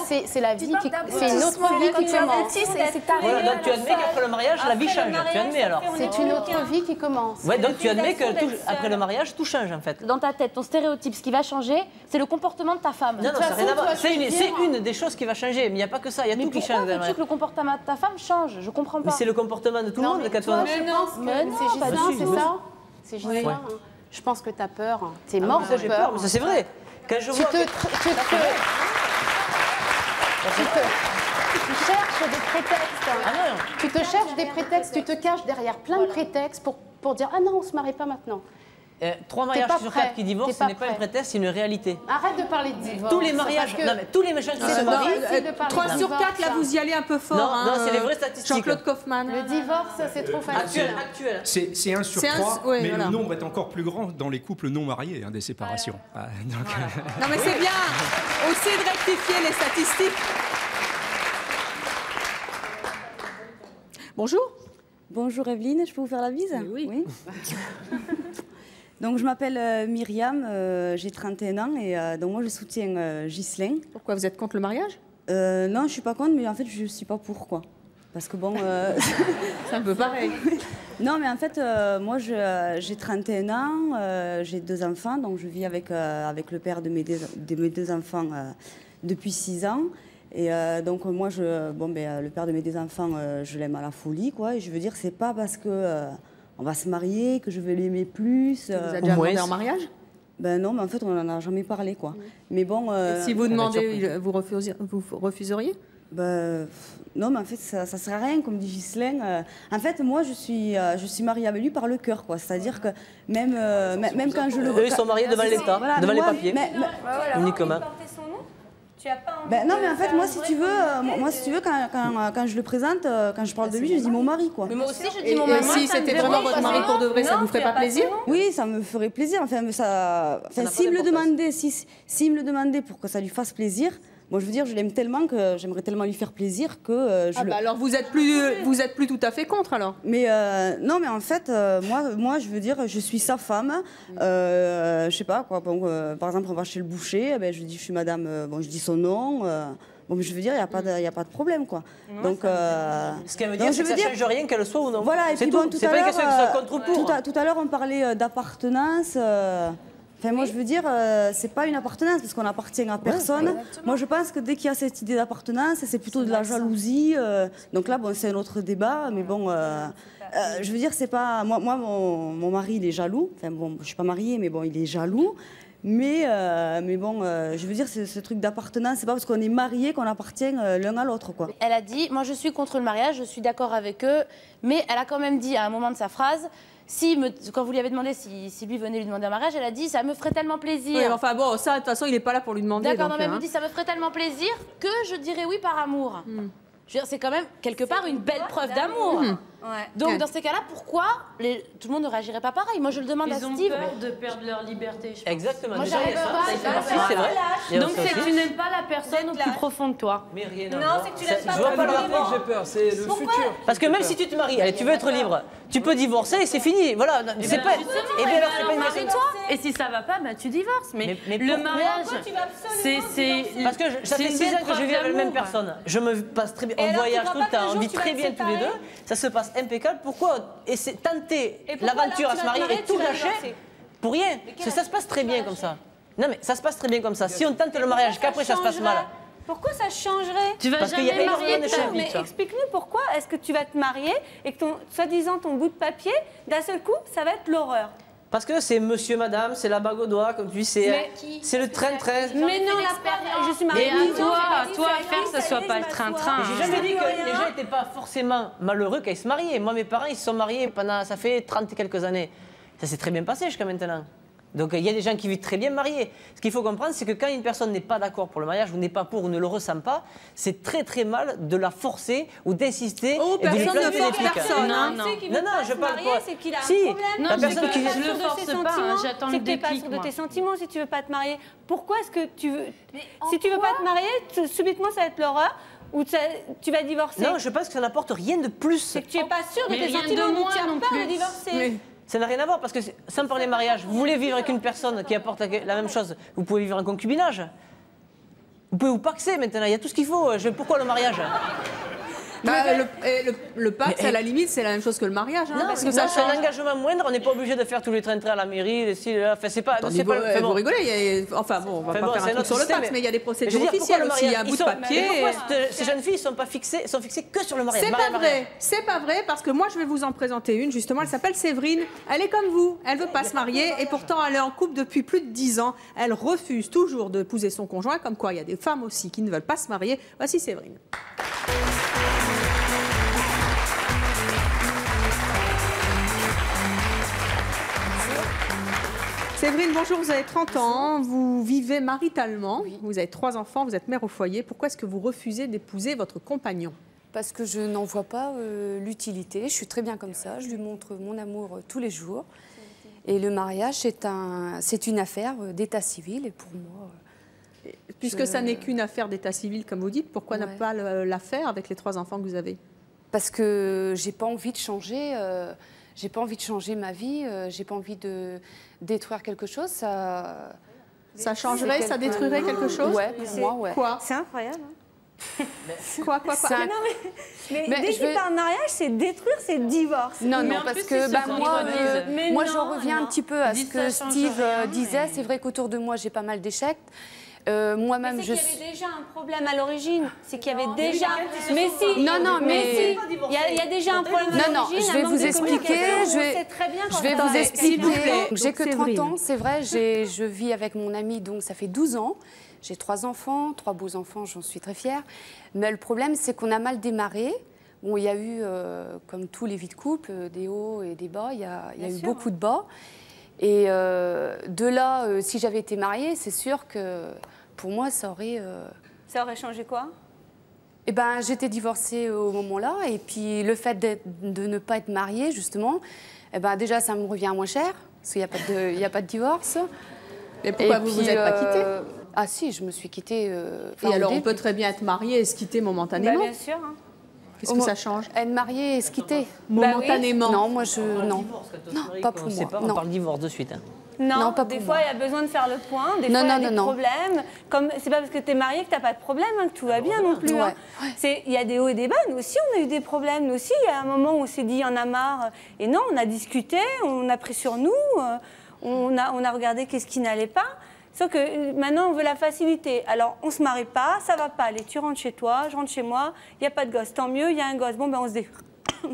c'est la vie qui... C'est une autre vie qui commence. Voilà, donc tu admets qu'après le mariage, la vie change. Tu admets alors. C'est une autre vie qui commence. Ouais, donc tu admets qu'après le mariage, tout change en fait. Dans ta tête, ton stéréotype, ce qui va changer, c'est le comportement de ta femme. Non, non, ça n'a rien à voir. C'est une des choses qui va changer, mais il n'y a pas que ça, il y a tout qui change. Mais pourquoi veux-tu que le comportement de ta femme change? Je comprends pas. Mais c'est le comportement de tout le monde quand on... Mais non, c'est ça. C'est juste ça. Je pense que tu as peur. Tu es mort de peur. Mais ça, c'est vrai. Quand je vois... Tu cherches des prétextes. Tu te cherches des prétextes, tu te caches derrière plein de prétextes pour dire « Ah non, on ne se marie pas maintenant ». 3 mariages sur 4 qui divorcent, ce n'est pas une prétexte, c'est une réalité. Arrête de parler de divorce. Tous les mariages, non mais tous les méchants qui se marient... 3 sur 4, là, vous y allez un peu fort. Non, c'est les vraies statistiques. Jean-Claude Kaufmann. Le divorce, c'est trop facile. Actuel. C'est 1 sur 3, mais le nombre est encore plus grand dans les couples non mariés, des séparations. Non mais c'est bien aussi de rectifier les statistiques. Bonjour. Bonjour Evelyne, je peux vous faire la bise? Oui. Donc je m'appelle Myriam, j'ai 31 ans et donc moi je soutiens Ghislain. Pourquoi vous êtes contre le mariage? Non, je ne suis pas contre, mais en fait je ne suis pas pour quoi. Parce que bon... c'est un peu pareil. Non mais en fait moi j'ai 31 ans, j'ai 2 enfants, donc je vis avec le père de mes deux enfants depuis 6 ans. Et donc moi, le père de mes 2 enfants, je l'aime à la folie, quoi. Et je veux dire, c'est pas parce que on va se marier que je vais l'aimer plus. Vous avez déjà demandé en mariage? Ben non, mais en fait, on n'en a jamais parlé, quoi. Mais bon. Si vous demandez, vous refuseriez? Ben non, mais en fait, ça sert à rien, comme dit Ghislain. En fait, moi, je suis mariée avec lui par le cœur, quoi. C'est-à-dire que même quand je le. Eux, ils sont mariés devant l'État, devant les papiers. Uniquement. Non mais en fait moi si tu veux quand je le présente, quand je parle de lui, je dis mon mari, quoi. Mais moi aussi je dis mon mari. Si c'était vraiment votre mari pour de vrai, ça vous ferait pas plaisir? Oui, ça me ferait plaisir. S'il me le demandait pour que ça lui fasse plaisir. Moi, je veux dire, je l'aime tellement que j'aimerais tellement lui faire plaisir que alors vous êtes plus tout à fait contre alors? Mais non, mais en fait, moi, je veux dire, je suis sa femme. Je sais pas quoi. Bon, par exemple, on va chez le boucher. Eh ben, je dis, je suis madame. Je dis son nom. Bon, mais je veux dire, il n'y a pas de problème, quoi. Donc, ce qu'elle veut dire, c'est que ça ne change rien qu'elle soit ou non. Voilà. Et puis bon, tout à l'heure, tout à l'heure, on parlait d'appartenance. Enfin, moi, je veux dire, c'est pas une appartenance parce qu'on appartient à personne. Moi, je pense que dès qu'il y a cette idée d'appartenance, c'est plutôt de la jalousie. Donc là, bon, c'est un autre débat, mais bon, je veux dire, c'est pas moi, mon mari, il est jaloux. Enfin bon, je suis pas mariée, mais bon, il est jaloux. Mais bon, je veux dire, ce truc d'appartenance, c'est pas parce qu'on est mariés qu'on appartient l'un à l'autre, quoi. Elle a dit, moi, je suis contre le mariage, je suis d'accord avec eux, mais elle a quand même dit à un moment de sa phrase. Quand vous lui avez demandé si lui venait lui demander un mariage, elle a dit ça me ferait tellement plaisir. Oui, enfin bon, ça de toute façon il n'est pas là pour lui demander. D'accord, non mais elle me dit ça me ferait tellement plaisir que je dirais oui par amour. Je veux dire, c'est quand même quelque part une belle preuve d'amour. Donc dans ces cas-là, pourquoi tout le monde ne réagirait pas pareil? Moi je le demande à Steve. Ils ont peur de perdre leur liberté. Exactement. Moi j'arrive pas. C'est vrai. Donc c'est que tu n'aimes pas la personne au plus profond de toi. Mais rien. Non, c'est que tu n'aimes pas. Je vois pas le rapport que j'ai peur, c'est le futur. Parce que même si tu te maries, allez, tu veux être libre, tu peux divorcer et c'est fini. Voilà. C'est pas. Et bien alors c'est pas une question. Et si ça va pas, bah tu divorces. Mais le mariage, c'est parce que ça fait 6 ans que je vis avec la même personne. Je me passe très bien. On voyage tout le temps, on vit très bien tous les deux. Ça se passe impeccable. Pourquoi tenter l'aventure à se marier et tout lâcher pour rien? Parce que ça se passe très bien comme ça. Non mais ça se passe très bien comme ça. Si on tente le mariage qu'après ça se passe mal. Pourquoi ça changerait? Tu vas jamais marier ta vie. Mais explique-nous pourquoi est-ce que tu vas te marier et que soi-disant ton bout de papier, d'un seul coup, ça va être l'horreur. Parce que c'est monsieur, madame, c'est la bague au doigt, comme tu dis, c'est le train-train. Mais non, je suis mariée. Et à toi à faire que ce soit pas le train-train. J'ai jamais dit que les gens n'étaient pas forcément malheureux quand ils se mariaient. Moi, mes parents, ils se sont mariés pendant, ça fait 30 et quelques années. Ça s'est très bien passé jusqu'à maintenant. Donc il y a des gens qui vivent très bien mariés. Ce qu'il faut comprendre, c'est que quand une personne n'est pas d'accord pour le mariage, ou n'est pas pour, ou ne le ressent pas, c'est très très mal de la forcer ou d'insister. Oh, personne ne force personne. Non, je parle pas. C'est qu'il a si, un problème. la personne qui je le force pas, j'attends le déclic. C'est que tu n'es pas sûr de tes sentiments si tu veux pas te marier. Pourquoi est-ce que tu veux... Si tu veux pas te marier, subitement ça va être l'horreur. Ou tu vas divorcer? Non, je pense que ça n'apporte rien de plus. C'est que tu n'es pas sûr de Mais tes rien de sentiments, moins tu non n'as pas plus. de divorcer. Mais- Ça n'a rien à voir parce que sans parler mariage, vous voulez vivre avec une personne qui apporte la même chose, vous pouvez vivre en concubinage. Vous pouvez vous paxer maintenant, il y a tout ce qu'il faut. Pourquoi le mariage? Le pacte, à la limite, c'est la même chose que le mariage. Hein, Non, parce que c'est ça un change. engagement moindre, on n'est pas obligé de faire tous les trains-trains à la mairie, enfin, c'est pas... Attendez, vous, enfin, bon. vous rigolez, enfin bon, on va Enfin, pas bon, faire c'est un truc notre sur le système, pacte, mais il y a des Je procédures veux dire, pourquoi officielles le aussi, il y a un mariage bout de papier. Mais pourquoi ces jeunes filles sont fixées que sur le mariage? C'est pas vrai, c'est pas vrai, parce que moi je vais vous en présenter une, justement, elle s'appelle Séverine, elle est comme vous, elle veut pas se marier, et pourtant elle est en couple depuis plus de 10 ans, elle refuse toujours d'épouser son conjoint, comme quoi il y a des femmes aussi qui ne veulent pas se marier. Voici Séverine. Séverine, bonjour, vous avez 30 ans, vous vivez maritalement, vous avez 3 enfants, vous êtes mère au foyer. Pourquoi est-ce que vous refusez d'épouser votre compagnon? Parce que je n'en vois pas l'utilité. Je suis très bien comme ça. Je lui montre mon amour tous les jours. Et le mariage, c'est une affaire d'état civil. Et pour moi... Puisque ça n'est qu'une affaire d'état civil, comme vous dites, pourquoi ne pas la faire avec les 3 enfants que vous avez? Parce que j'ai pas envie de changer... j'ai pas envie de changer ma vie, j'ai pas envie de détruire quelque chose. Ça changerait, ça détruirait quelque chose? Ouais, pour moi, ouais. Quoi? C'est incroyable. Quoi Mais dès qu'il parle mariage, c'est détruire, c'est divorce. Non, Mais non, en parce plus, que c'est ce qu'on dit. moi j'en reviens un petit peu à ce Dites que ça change Steve rien, disait. mais- C'est vrai qu'autour de moi, j'ai pas mal d'échecs. Moi-même, Mais je c'est qu'il y suis... avait déjà un problème à l'origine. C'est qu'il y avait déjà... Mais si. Non, non, mais... Il y a déjà un problème à Non, non, l'origine. je vais un manque vous de expliquer. communication. Je On sait très bien quand vais ça vous va. expliquer. J'ai Donc, que 30 Séverine. ans, c'est vrai. Je vis avec mon ami, donc ça fait 12 ans. J'ai 3 enfants, 3 beaux enfants, j'en suis très fière. Mais le problème, c'est qu'on a mal démarré. Bon, il y a eu, comme tous les vies de couple, des hauts et des bas. Il y a eu beaucoup de bas. Et de là, si j'avais été mariée, c'est sûr que pour moi, ça aurait... Ça aurait changé quoi? Eh ben, j'étais divorcée au moment-là. Et puis, le fait de ne pas être mariée, justement, eh ben, déjà, ça me revient moins cher. Parce qu'il n'y a pas de divorce. Et pourquoi vous vous êtes pas quittée? Ah si, je me suis quittée. Et alors, on peut très bien être marié et se quitter momentanément. Bien sûr. hein. Qu'est-ce que ça change? Être mariée et se quitter. Momentanément. Non, moi je... Non, pas pour moi. On parle divorce de suite. Non, pas des pour fois, moi. il y a besoin de faire le point. Des Non, fois, il y a non, des non, non. problèmes. Comme c'est pas parce que tu es marié que tu n'as pas de problème, hein, que tout va bien non plus. Ouais, hein. Il y a des hauts et des bas. Nous aussi, on a eu des problèmes. Nous aussi, il y a un moment où on s'est dit, on a marre. Et non, on a discuté, on a pris sur nous, on a regardé qu'est-ce qui n'allait pas. Sauf que maintenant, on veut la facilité. Alors, on se marie pas, ça va pas. Allez, tu rentres chez toi, je rentre chez moi, il n'y a pas de gosse. Tant mieux, il y a un gosse. Bon, ben, on se dé...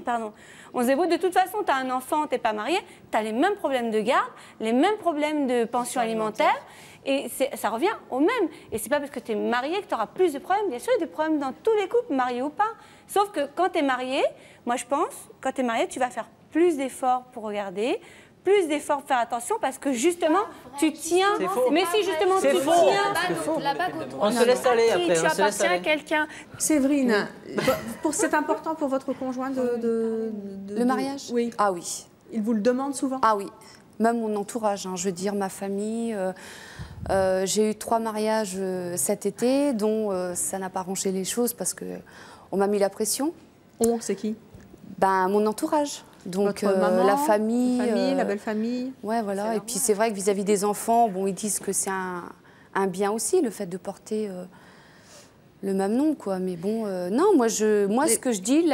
Pardon. On se débrouille. De toute façon, tu as un enfant, tu n'es pas marié, tu as les mêmes problèmes de garde, les mêmes problèmes de pension alimentaire. Et ça revient au même. Et c'est pas parce que tu es marié que tu auras plus de problèmes. Bien sûr, il y a des problèmes dans tous les couples, mariés ou pas. Sauf que quand tu es marié, moi je pense, quand tu es marié, tu vas faire plus d'efforts pour regarder, plus d'efforts pour faire attention parce que justement, tu tiens. C'est faux. Mais si justement tu C'est faux. tiens. C'est faux. La bague au doigt. On se laisse aller après. Tu on se laisse appartiens à aller. quelqu'un. Séverine, c'est important pour votre conjoint Le mariage? Oui. Ah oui. Il vous le demande souvent? Ah oui. Même mon entourage, hein, je veux dire ma famille. J'ai eu 3 mariages cet été, dont ça n'a pas arrangé les choses parce qu'on m'a mis la pression. On, c'est qui? Ben, mon entourage. Donc Votre maman, la famille. la belle famille. Ouais, voilà. Et puis c'est vrai que vis-à-vis des enfants, bon, ils disent que c'est un bien aussi, le fait de porter le même nom, quoi. Mais bon, non, moi, ce que je dis,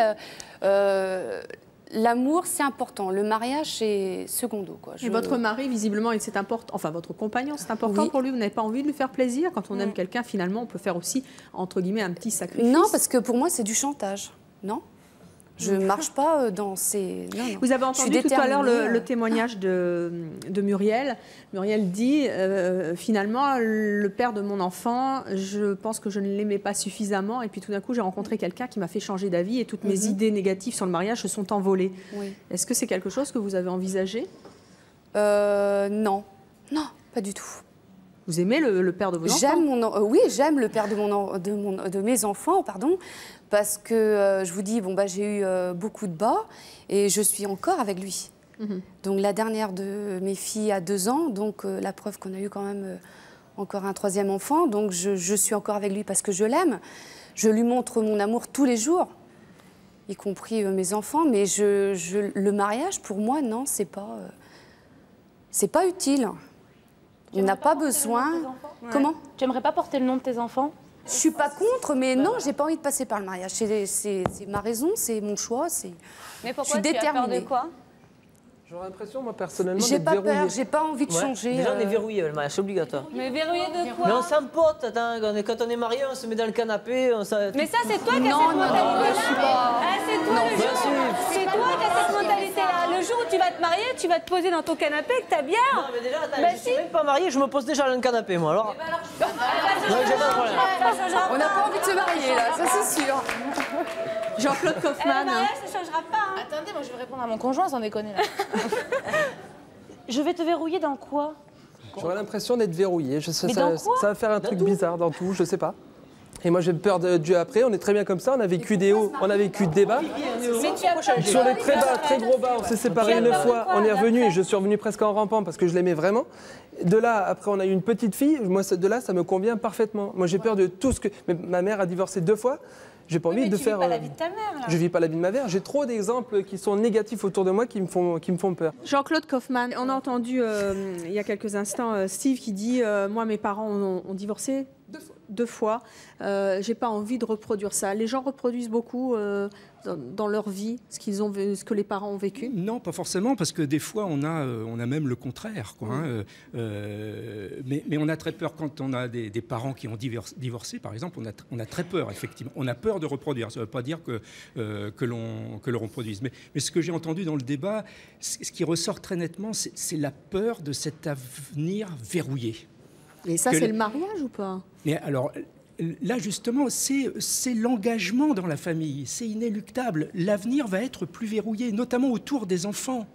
l'amour, c'est important. Le mariage, c'est secondo, quoi. Et votre mari, visiblement, c'est important. Enfin, votre compagnon, c'est important pour lui. Vous n'avez pas envie de lui faire plaisir. Quand on aime quelqu'un, finalement, on peut faire aussi, entre guillemets, un petit sacrifice. Non, parce que pour moi, c'est du chantage. Non. Je ne marche pas dans ces... Non, non. Vous avez entendu tout à l'heure déterminée, le témoignage de Muriel. Muriel dit, finalement, le père de mon enfant, je pense que je ne l'aimais pas suffisamment. Et puis tout d'un coup, j'ai rencontré quelqu'un qui m'a fait changer d'avis et toutes mes idées négatives sur le mariage se sont envolées. Oui. Est-ce que c'est quelque chose que vous avez envisagé? Non. Non, pas du tout. Vous aimez le père de vos enfants? Oui, j'aime le père de mes enfants, pardon, parce que je vous dis, bon, bah, j'ai eu beaucoup de bas et je suis encore avec lui. Donc la dernière de mes filles a 2 ans, donc la preuve qu'on a eu quand même encore un 3e enfant, donc je suis encore avec lui parce que je l'aime. je lui montre mon amour tous les jours, y compris mes enfants, mais le mariage, pour moi, non, c'est pas utile. On n'a pas besoin. Comment? Tu aimerais pas porter le nom de tes enfants? Je suis pas contre, mais non, j'ai pas envie de passer par le mariage. C'est ma raison, c'est mon choix. Mais pourquoi je suis tu as peur déterminée. de quoi? J'aurais l'impression, moi, personnellement, J'ai d'être pas verrouillé. peur, j'ai pas envie de changer. Déjà, on est verrouillé, le mariage, c'est obligatoire. Mais verrouillé de quoi? Mais on s'emporte, attends, quand on est marié, on se met dans le canapé. Mais ça, c'est toi qui as cette mentalité-là. C'est toi, c'est toi qui as cette mentalité-là. Le jour où tu vas te marier, tu vas te poser dans ton canapé avec ta bière. Non, mais déjà, attends, je suis même pas marié, je me pose déjà dans le canapé, moi. Alors, j'ai pas de problème. On n'a pas envie de se marier, là, ça c'est sûr. Jean-Claude Kaufmann. Le mariage, ça changera pas. Hein. Attendez, moi je vais répondre à mon conjoint sans déconner là. Je vais te verrouiller dans quoi? J'aurais l'impression d'être verrouillé. Je sais, Mais dans quoi? ça va faire un truc bizarre dans tout, je sais pas. Et moi j'ai peur de Dieu après, on est très bien comme ça, on a vécu des hauts, on a vécu des bas. Mais tu as Sur les très bas, très gros bas, on s'est séparés une fois, on est revenu et je suis revenu presque en rampant parce que je l'aimais vraiment. De là, après on a eu une petite fille, moi de là ça me convient parfaitement. Moi j'ai peur de tout ce que... Mais ma mère a divorcé 2 fois. J'ai pas envie de faire. Tu vis pas la vie de ta mère, là. Je vis pas la vie de ma mère. J'ai trop d'exemples qui sont négatifs autour de moi qui me font peur. Jean-Claude Kaufmann, on a entendu il y a quelques instants Steve qui dit moi mes parents ont divorcé 2 fois. J'ai pas envie de reproduire ça. Les gens reproduisent beaucoup dans leur vie ce que les parents ont vécu. Non, pas forcément, parce que des fois on a même le contraire, quoi. Hein. Mais on a très peur quand on a des parents qui ont divorcé, par exemple. On a très peur, effectivement. On a peur de reproduire. Ça ne veut pas dire que l'on reproduise. Mais ce que j'ai entendu dans le débat, ce qui ressort très nettement, c'est la peur de cet avenir verrouillé. Et ça, c'est le mariage ou pas? Mais alors, là, justement, c'est l'engagement dans la famille. C'est inéluctable. L'avenir va être plus verrouillé, notamment autour des enfants.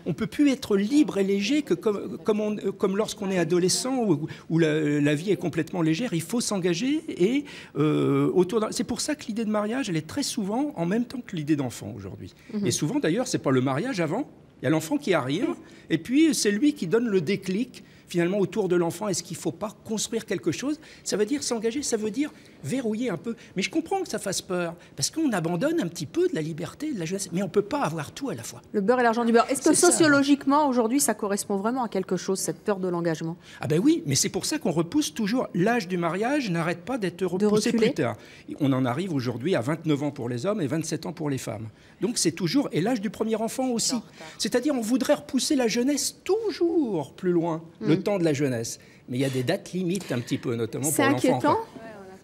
On ne peut plus être libre et léger que comme lorsqu'on est adolescent où la vie est complètement légère. Il faut s'engager et c'est pour ça que l'idée de mariage, elle est très souvent en même temps que l'idée d'enfant aujourd'hui. Et souvent, d'ailleurs, c'est pas le mariage avant. Il y a l'enfant qui arrive et puis c'est lui qui donne le déclic. Finalement, autour de l'enfant, est-ce qu'il ne faut pas construire quelque chose? Ça veut dire s'engager, ça veut dire verrouiller un peu. Mais je comprends que ça fasse peur, parce qu'on abandonne un petit peu de la liberté, de la jeunesse. Mais on ne peut pas avoir tout à la fois. Le beurre et l'argent du beurre. Est-ce que sociologiquement, aujourd'hui, ça correspond vraiment à quelque chose, cette peur de l'engagement? Ah ben oui, mais c'est pour ça qu'on repousse toujours. L'âge du mariage n'arrête pas d'être repoussé plus tard. On en arrive aujourd'hui à 29 ans pour les hommes et 27 ans pour les femmes. Donc c'est toujours... Et l'âge du premier enfant aussi. C'est-à-dire on voudrait repousser la jeunesse toujours plus loin. Le temps de la jeunesse. Mais il y a des dates limites un petit peu, notamment pour l'enfant. C'est inquiétant?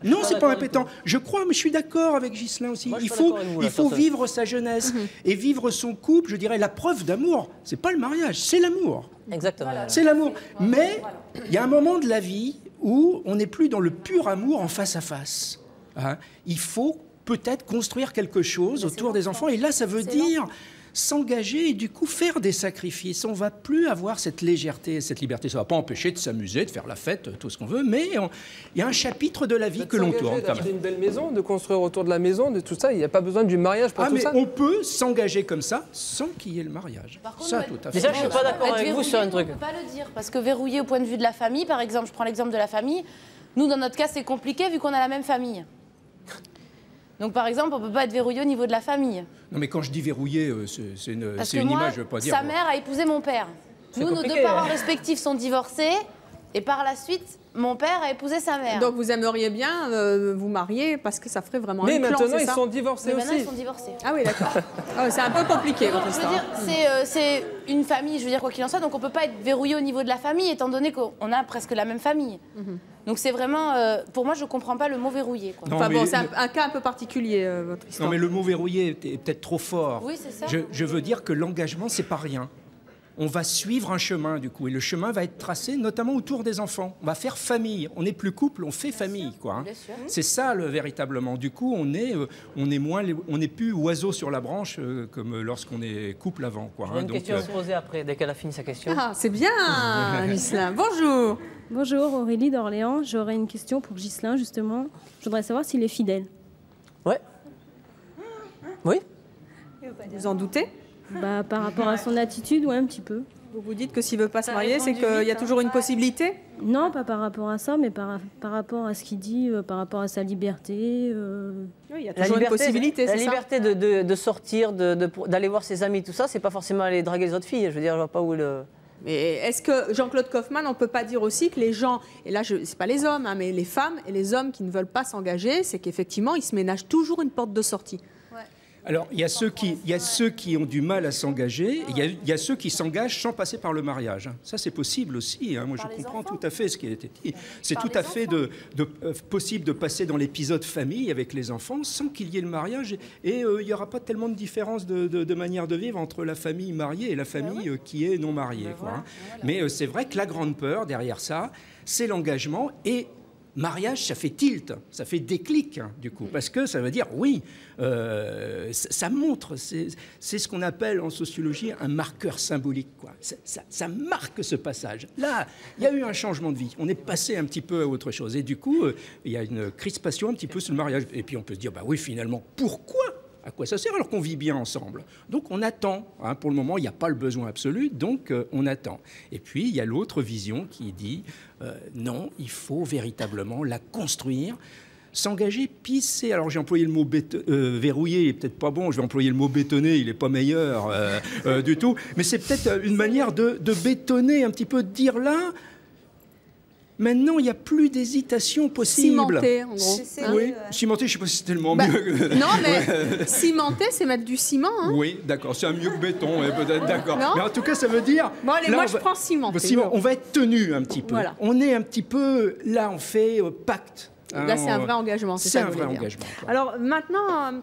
Non, c'est pas inquiétant. Je crois, mais je suis d'accord avec Ghislain aussi. Il faut vivre sa jeunesse et vivre son couple. Je dirais la preuve d'amour. C'est pas le mariage, c'est l'amour. Exactement. C'est l'amour. Mais il y a un moment de la vie où on n'est plus dans le pur amour en face à face. Hein? Il faut peut-être construire quelque chose autour des enfants. Et là, ça veut dire s'engager et du coup faire des sacrifices. On ne va plus avoir cette légèreté et cette liberté. Ça ne va pas empêcher de s'amuser, de faire la fête, tout ce qu'on veut, mais il y a un chapitre de la vie que l'on tourne. D'acheter une belle maison, de construire autour de la maison, de tout ça. Il n'y a pas besoin du mariage pour tout ça. On peut s'engager comme ça sans qu'il y ait le mariage. Par contre, ça, tout à fait. Déjà, je ne suis pas d'accord avec vous sur un truc. On ne peut pas le dire, parce que verrouiller au point de vue de la famille, par exemple, je prends l'exemple de la famille, nous, dans notre cas, c'est compliqué vu qu'on a la même famille. Donc, par exemple, on ne peut pas être verrouillé au niveau de la famille. Non, mais quand je dis verrouillé, c'est une image, je veux pas dire... Sa mère a épousé mon père. Nous, nos 2 parents respectifs sont divorcés. Et par la suite, mon père a épousé sa mère. Donc vous aimeriez bien vous marier parce que ça ferait vraiment un clan, mais maintenant, ils sont divorcés aussi. Maintenant, ils sont divorcés. Ah oui, d'accord. C'est un peu compliqué, votre histoire. Je veux dire, c'est une famille, je veux dire, quoi qu'il en soit, donc on ne peut pas être verrouillé au niveau de la famille, étant donné qu'on a presque la même famille. Donc c'est vraiment, pour moi, je ne comprends pas le mot verrouillé. Quoi. Non, enfin bon, c'est un cas un peu particulier, votre histoire. Non, mais le mot verrouillé est peut-être trop fort. Oui, c'est ça. Je veux dire que l'engagement, c'est pas rien. On va suivre un chemin, du coup, et le chemin va être tracé, notamment autour des enfants. On va faire famille. On n'est plus couple, on fait famille, quoi. Hein. C'est ça, véritablement. Du coup, on n'est plus oiseau sur la branche comme lorsqu'on est couple avant, quoi. J'ai une question à se poser après, dès qu'elle a fini sa question. Ah, c'est bien, Ghislain. Bonjour. Bonjour, Aurélie d'Orléans. J'aurais une question pour Ghislain, justement. Je voudrais savoir s'il est fidèle. Ouais. Oui. Vous en doutez? Par rapport à son attitude, ouais, un petit peu. Vous vous dites que s'il ne veut pas se Ça marier, c'est répond du qu'il y a vite, toujours une possibilité? Non, pas par rapport à ça, mais par rapport à ce qu'il dit, par rapport à sa liberté. Oui, il y a toujours une possibilité, la c'est ça? liberté de sortir, d'aller voir ses amis, tout ça, c'est pas forcément aller draguer les autres filles. Je veux dire, je vois pas où le... Mais est-ce que, Jean-Claude Kaufmann, on ne peut pas dire aussi que les gens, et là, ce n'est pas les hommes, hein, mais les femmes et les hommes qui ne veulent pas s'engager, c'est qu'effectivement, ils se ménagent toujours une porte de sortie? Alors, il y a ceux qui ont du mal à s'engager, et il y a ceux qui s'engagent sans passer par le mariage. Ça, c'est possible aussi. Hein. Moi, je comprends tout à fait ce qui a été dit. C'est tout à fait possible de passer dans l'épisode famille avec les enfants sans qu'il y ait le mariage. Et il n'y aura pas tellement de différence de manière de vivre entre la famille mariée et la famille qui est non mariée. Quoi, hein. Mais c'est vrai que la grande peur derrière ça, c'est l'engagement et... Mariage, ça fait tilt, ça fait déclic, hein, du coup, parce que ça veut dire, oui, ça montre, c'est ce qu'on appelle en sociologie un marqueur symbolique, quoi. Ça marque ce passage. Là, il y a eu un changement de vie, on est passé un petit peu à autre chose, et du coup, il y a une crispation un petit peu sur le mariage. Et puis on peut se dire, bah oui, finalement, pourquoi ? À quoi ça sert alors qu'on vit bien ensemble? Donc on attend. Hein, pour le moment, il n'y a pas le besoin absolu, donc on attend. Et puis il y a l'autre vision qui dit non, il faut véritablement la construire, s'engager, pisser. Alors j'ai employé le mot verrouiller, il n'est peut-être pas bon. Je vais employer le mot bétonner, il n'est pas meilleur du tout. Mais c'est peut-être une manière de bétonner un petit peu, de dire là. Maintenant, il n'y a plus d'hésitation possible. Cimenter, en gros. Oui, cimenter, je ne sais pas si c'est tellement mieux. Non, mais cimenter, c'est mettre du ciment. Hein. Oui, d'accord, c'est mieux que béton, peut-être, d'accord. Mais en tout cas, ça veut dire... Bon, allez, moi, je prends cimenter. On va être tenu un petit peu. Voilà. On est un petit peu... Là, on fait pacte. Hein, là, c'est un vrai engagement. C'est un vrai engagement. Quoi. Alors, maintenant,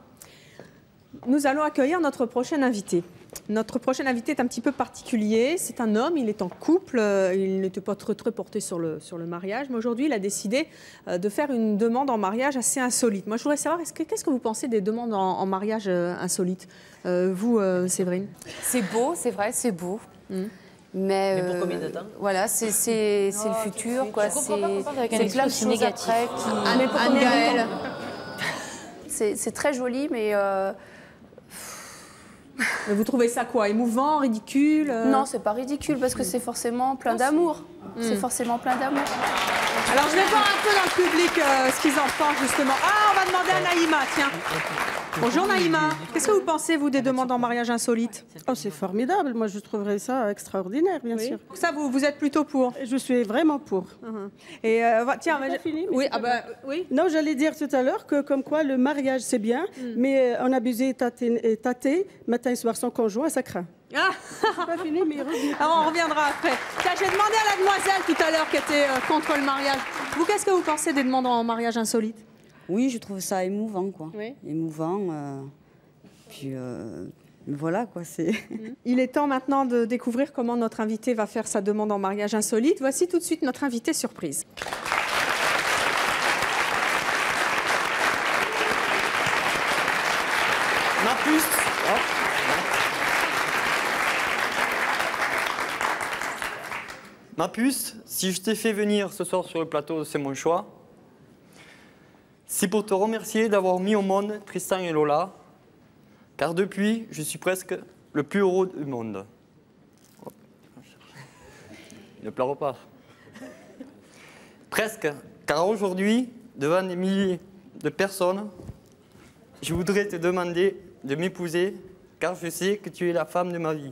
nous allons accueillir notre prochain invité. Notre prochain invité est un petit peu particulier. C'est un homme, il est en couple, il n'était pas très porté sur le mariage, mais aujourd'hui, il a décidé de faire une demande en mariage assez insolite. Moi, je voudrais savoir, qu'est-ce que vous pensez des demandes en mariage insolites? Vous, Séverine? C'est beau, c'est vrai, c'est beau. Mais pour combien de temps? Voilà, c'est le futur, quoi. C'est plein de choses négatif. après qui... Mais pour Gaël, c'est très joli, mais... Mais vous trouvez ça quoi? Émouvant, ridicule? Non, c'est pas ridicule parce que c'est forcément plein d'amour. C'est forcément plein d'amour. Alors je vais voir un peu dans le public ce qu'ils en pensent justement. Ah, on va demander à Naïma, tiens. Bonjour Naïma. Qu'est-ce que vous pensez, vous, des demandes en mariage insolites? Oh, c'est formidable. Moi, je trouverais ça extraordinaire, bien sûr. Ça, vous êtes plutôt pour? Je suis vraiment pour. Et tiens, fini, oui, oui. Non, j'allais dire tout à l'heure que comme quoi le mariage c'est bien, mais en abuser et tâter matin et soir sans conjoint, ça craint. Ah. Pas fini, mais alors on reviendra après. Tiens, j'ai demandé à la demoiselle tout à l'heure qui était contre le mariage. Vous, qu'est-ce que vous pensez des demandes en mariage insolites? Oui, je trouve ça émouvant, quoi. Oui. Émouvant. Puis voilà, quoi. Il est temps maintenant de découvrir comment notre invité va faire sa demande en mariage insolite. Voici tout de suite notre invité surprise. Ma puce. Ma puce, si je t'ai fait venir ce soir sur le plateau, c'est mon choix. C'est pour te remercier d'avoir mis au monde Tristan et Lola, car depuis, je suis presque le plus heureux du monde. Ne pleure pas. Presque, car aujourd'hui, devant des milliers de personnes, je voudrais te demander de m'épouser, car je sais que tu es la femme de ma vie.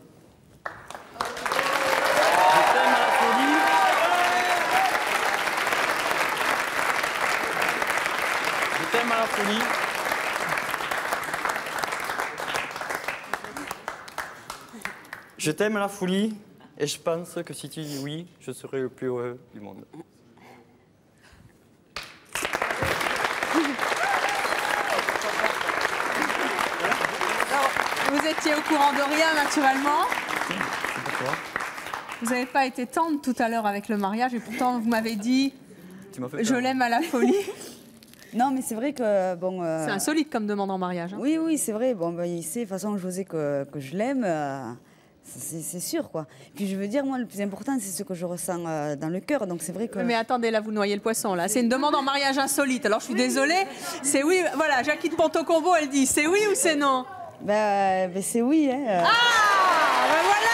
Je t'aime à la folie. Je t'aime à la folie et je pense que si tu dis oui, je serai le plus heureux du monde. Alors, vous étiez au courant de rien, naturellement. Vous n'avez pas été tendre tout à l'heure avec le mariage et pourtant vous m'avez dit je l'aime à la folie. Non, mais c'est vrai que bon. C'est insolite comme demande en mariage. Hein. Oui, oui, c'est vrai. Bon, ben, il sait de toute façon José que je l'aime. C'est sûr, quoi. Puis je veux dire, moi, le plus important, c'est ce que je ressens dans le cœur. Donc c'est vrai que. Mais attendez, là, vous noyez le poisson. Là, c'est une demande en mariage insolite. Alors je suis désolée. C'est oui. Voilà, Jackie de Ponto-Combo, elle dit, c'est oui ou c'est non? Ben c'est oui. Hein, Ah, ben voilà.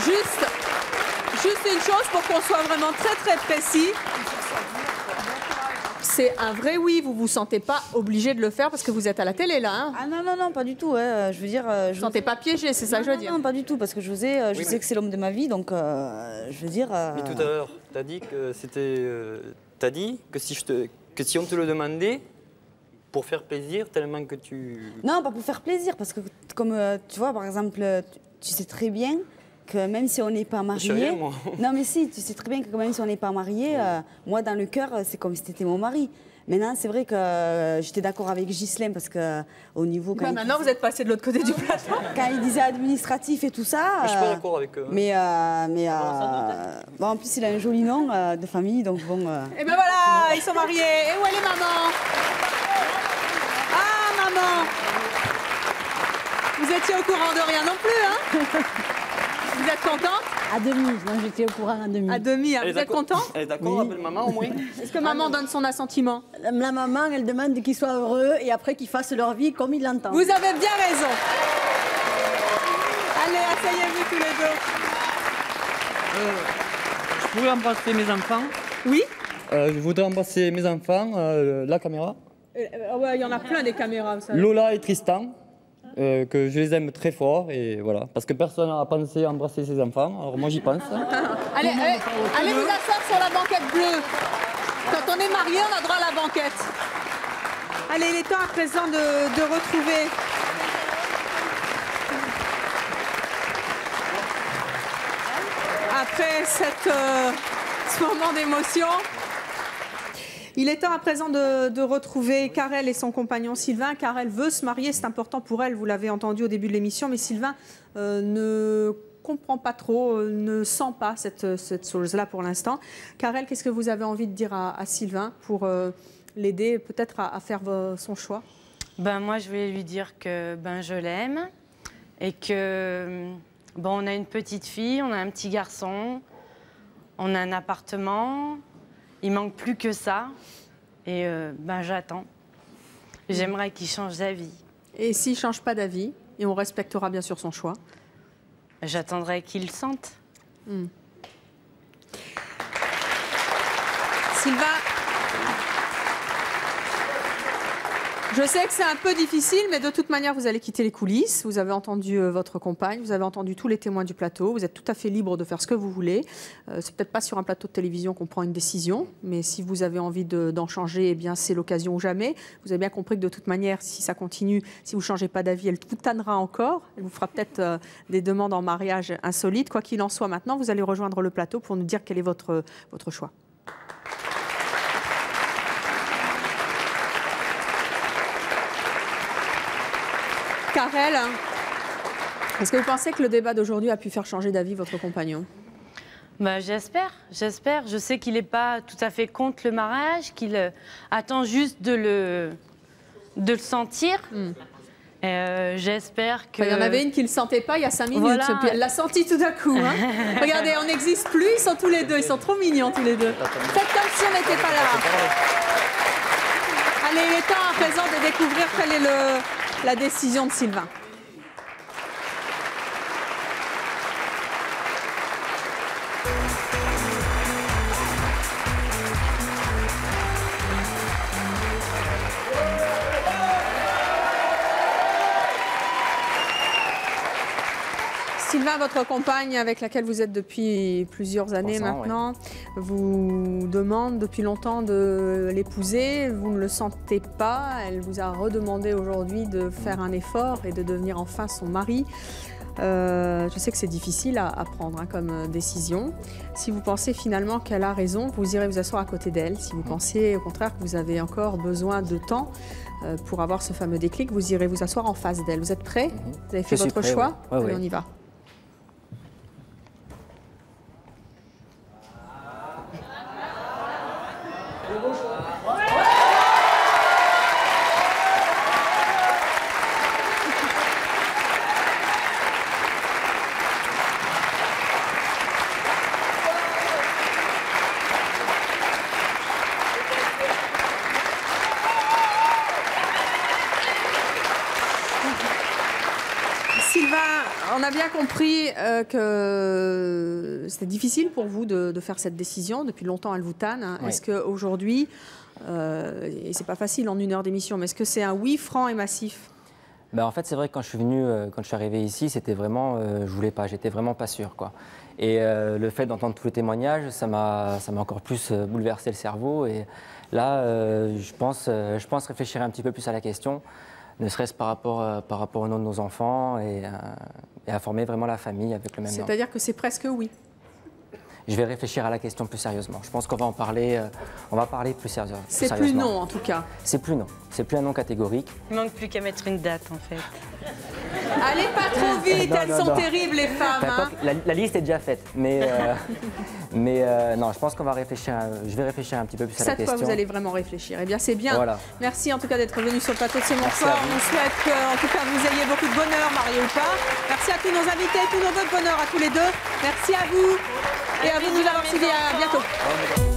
Juste une chose pour qu'on soit vraiment très très précis. C'est un vrai oui, vous ne vous sentez pas obligé de le faire parce que vous êtes à la télé là. Hein. Ah non, pas du tout. Ouais. Je veux dire. Vous ne sentez pas piégé, c'est ça que je veux dire. Non, pas du tout, parce que je sais que c'est l'homme de ma vie, donc je veux dire. Mais tout à l'heure, tu as dit que c'était. T'as dit que si on te le demandait, pour faire plaisir, tellement que tu. Non, pas pour faire plaisir, parce que comme tu vois, par exemple, tu sais très bien que même si on n'est pas marié. Rien, moi. Non, mais si, tu sais très bien que même si on n'est pas marié, moi dans le cœur, c'est comme si tu étais mon mari. Maintenant, c'est vrai que j'étais d'accord avec Ghislain parce que au niveau. Maintenant, vous êtes passé de l'autre côté du plateau. Quand il disait administratif et tout ça. Mais je suis pas d'accord avec eux. Bon, en plus, il a un joli nom de famille, donc bon. Et ben voilà, ils sont mariés. Et où elle est maman? Ah maman, vous étiez au courant de rien non plus, hein? Vous êtes contente? À demi, moi j'étais au courant à demi. À demi, hein. Vous êtes content? Elle est d'accord, appelle maman au moins. Est-ce que maman donne son assentiment? La maman, elle demande qu'ils soient heureux et après qu'ils fassent leur vie comme ils l'entendent. Vous avez bien raison. Allez, asseyez-vous tous les deux. Je pourrais embrasser mes enfants? Oui. Je voudrais embrasser mes enfants, la caméra. Ouais, il y en a plein des caméras, vous savez. Lola et Tristan. Que je les aime très fort et voilà, parce que personne n'a pensé à embrasser ses enfants, alors moi j'y pense. Allez vous asseoir sur la banquette bleue. Quand on est marié, on a droit à la banquette. Allez, il est temps à présent de retrouver après ce moment d'émotion. Il est temps à présent de retrouver Karel et son compagnon Sylvain. Karel veut se marier, c'est important pour elle, vous l'avez entendu au début de l'émission, mais Sylvain ne comprend pas trop, ne sent pas cette chose-là pour l'instant. Karel, qu'est-ce que vous avez envie de dire à Sylvain pour l'aider peut-être à faire son choix? Moi, je voulais lui dire que je l'aime et que on a une petite fille, on a un petit garçon, on a un appartement. Il manque plus que ça et j'attends. J'aimerais qu'il change d'avis. Et s'il ne change pas d'avis, et on respectera bien sûr son choix? J'attendrai qu'il le sente. Sylvain, je sais que c'est un peu difficile, mais de toute manière, vous allez quitter les coulisses. Vous avez entendu votre compagne, vous avez entendu tous les témoins du plateau. Vous êtes tout à fait libre de faire ce que vous voulez. C'est peut-être pas sur un plateau de télévision qu'on prend une décision, mais si vous avez envie d'en changer, eh bien c'est l'occasion ou jamais. Vous avez bien compris que de toute manière, si ça continue, si vous ne changez pas d'avis, elle vous tannera encore. Elle vous fera peut-être des demandes en mariage insolites. Quoi qu'il en soit, maintenant, vous allez rejoindre le plateau pour nous dire quel est votre choix. Karel, est-ce que vous pensez que le débat d'aujourd'hui a pu faire changer d'avis votre compagnon? J'espère. Je sais qu'il n'est pas tout à fait contre le mariage, qu'il attend juste de le sentir. J'espère que... Il y en avait une qui ne le sentait pas il y a 5 minutes, voilà. Puis elle l'a senti tout d'un coup. Hein. Regardez, on n'existe plus, ils sont tous les deux, ils sont trop mignons tous les deux. Faites comme si on n'était pas là. Allez, il est temps à présent de découvrir quelle est la décision de Sylvain. Sylvain, votre compagne avec laquelle vous êtes depuis plusieurs années maintenant, vous demande depuis longtemps de l'épouser. Vous ne le sentez pas. Elle vous a redemandé aujourd'hui de faire un effort et de devenir enfin son mari. Je sais que c'est difficile à prendre comme décision. Si vous pensez finalement qu'elle a raison, vous irez vous asseoir à côté d'elle. Si vous pensez au contraire que vous avez encore besoin de temps pour avoir ce fameux déclic, vous irez vous asseoir en face d'elle. Vous êtes prêts? Vous avez fait votre choix? Ouais. Allez, on y va. a bien compris que c'était difficile pour vous de faire cette décision. Depuis longtemps, elle vous tanne. Hein. Oui. Est-ce qu'aujourd'hui, et c'est pas facile en 1 heure d'émission, mais est-ce que c'est un oui franc et massif? Ben, en fait, c'est vrai que quand je suis venu, quand je suis arrivé ici, c'était vraiment, je voulais pas, j'étais vraiment pas sûr, quoi. Et le fait d'entendre tous les témoignages, ça m'a encore plus bouleversé le cerveau. Et là, je pense réfléchir un petit peu plus à la question, ne serait-ce par rapport au nom de nos enfants et à former vraiment la famille avec le même nom. C'est-à-dire que c'est presque oui. Je vais réfléchir à la question plus sérieusement. Je pense qu'on va en parler, on va parler plus sérieusement. C'est plus non, en tout cas. C'est plus non. C'est plus un non catégorique. Il manque plus qu'à mettre une date, en fait. Allez pas trop vite, elles sont terribles, les femmes. Hein. La liste est déjà faite, mais non, je pense qu'on va réfléchir. Je vais réfléchir un petit peu plus à la question. Cette fois, vous allez vraiment réfléchir. Eh bien, c'est bien. Voilà. Merci en tout cas d'être venu sur le plateau de C'est mon choix. On souhaite qu'en tout cas vous ayez beaucoup de bonheur, mariés ou pas. Merci à tous nos invités, tous nos voeux de bonheur à tous les deux. Merci à vous et à vous de nous avoir suivis. À bientôt.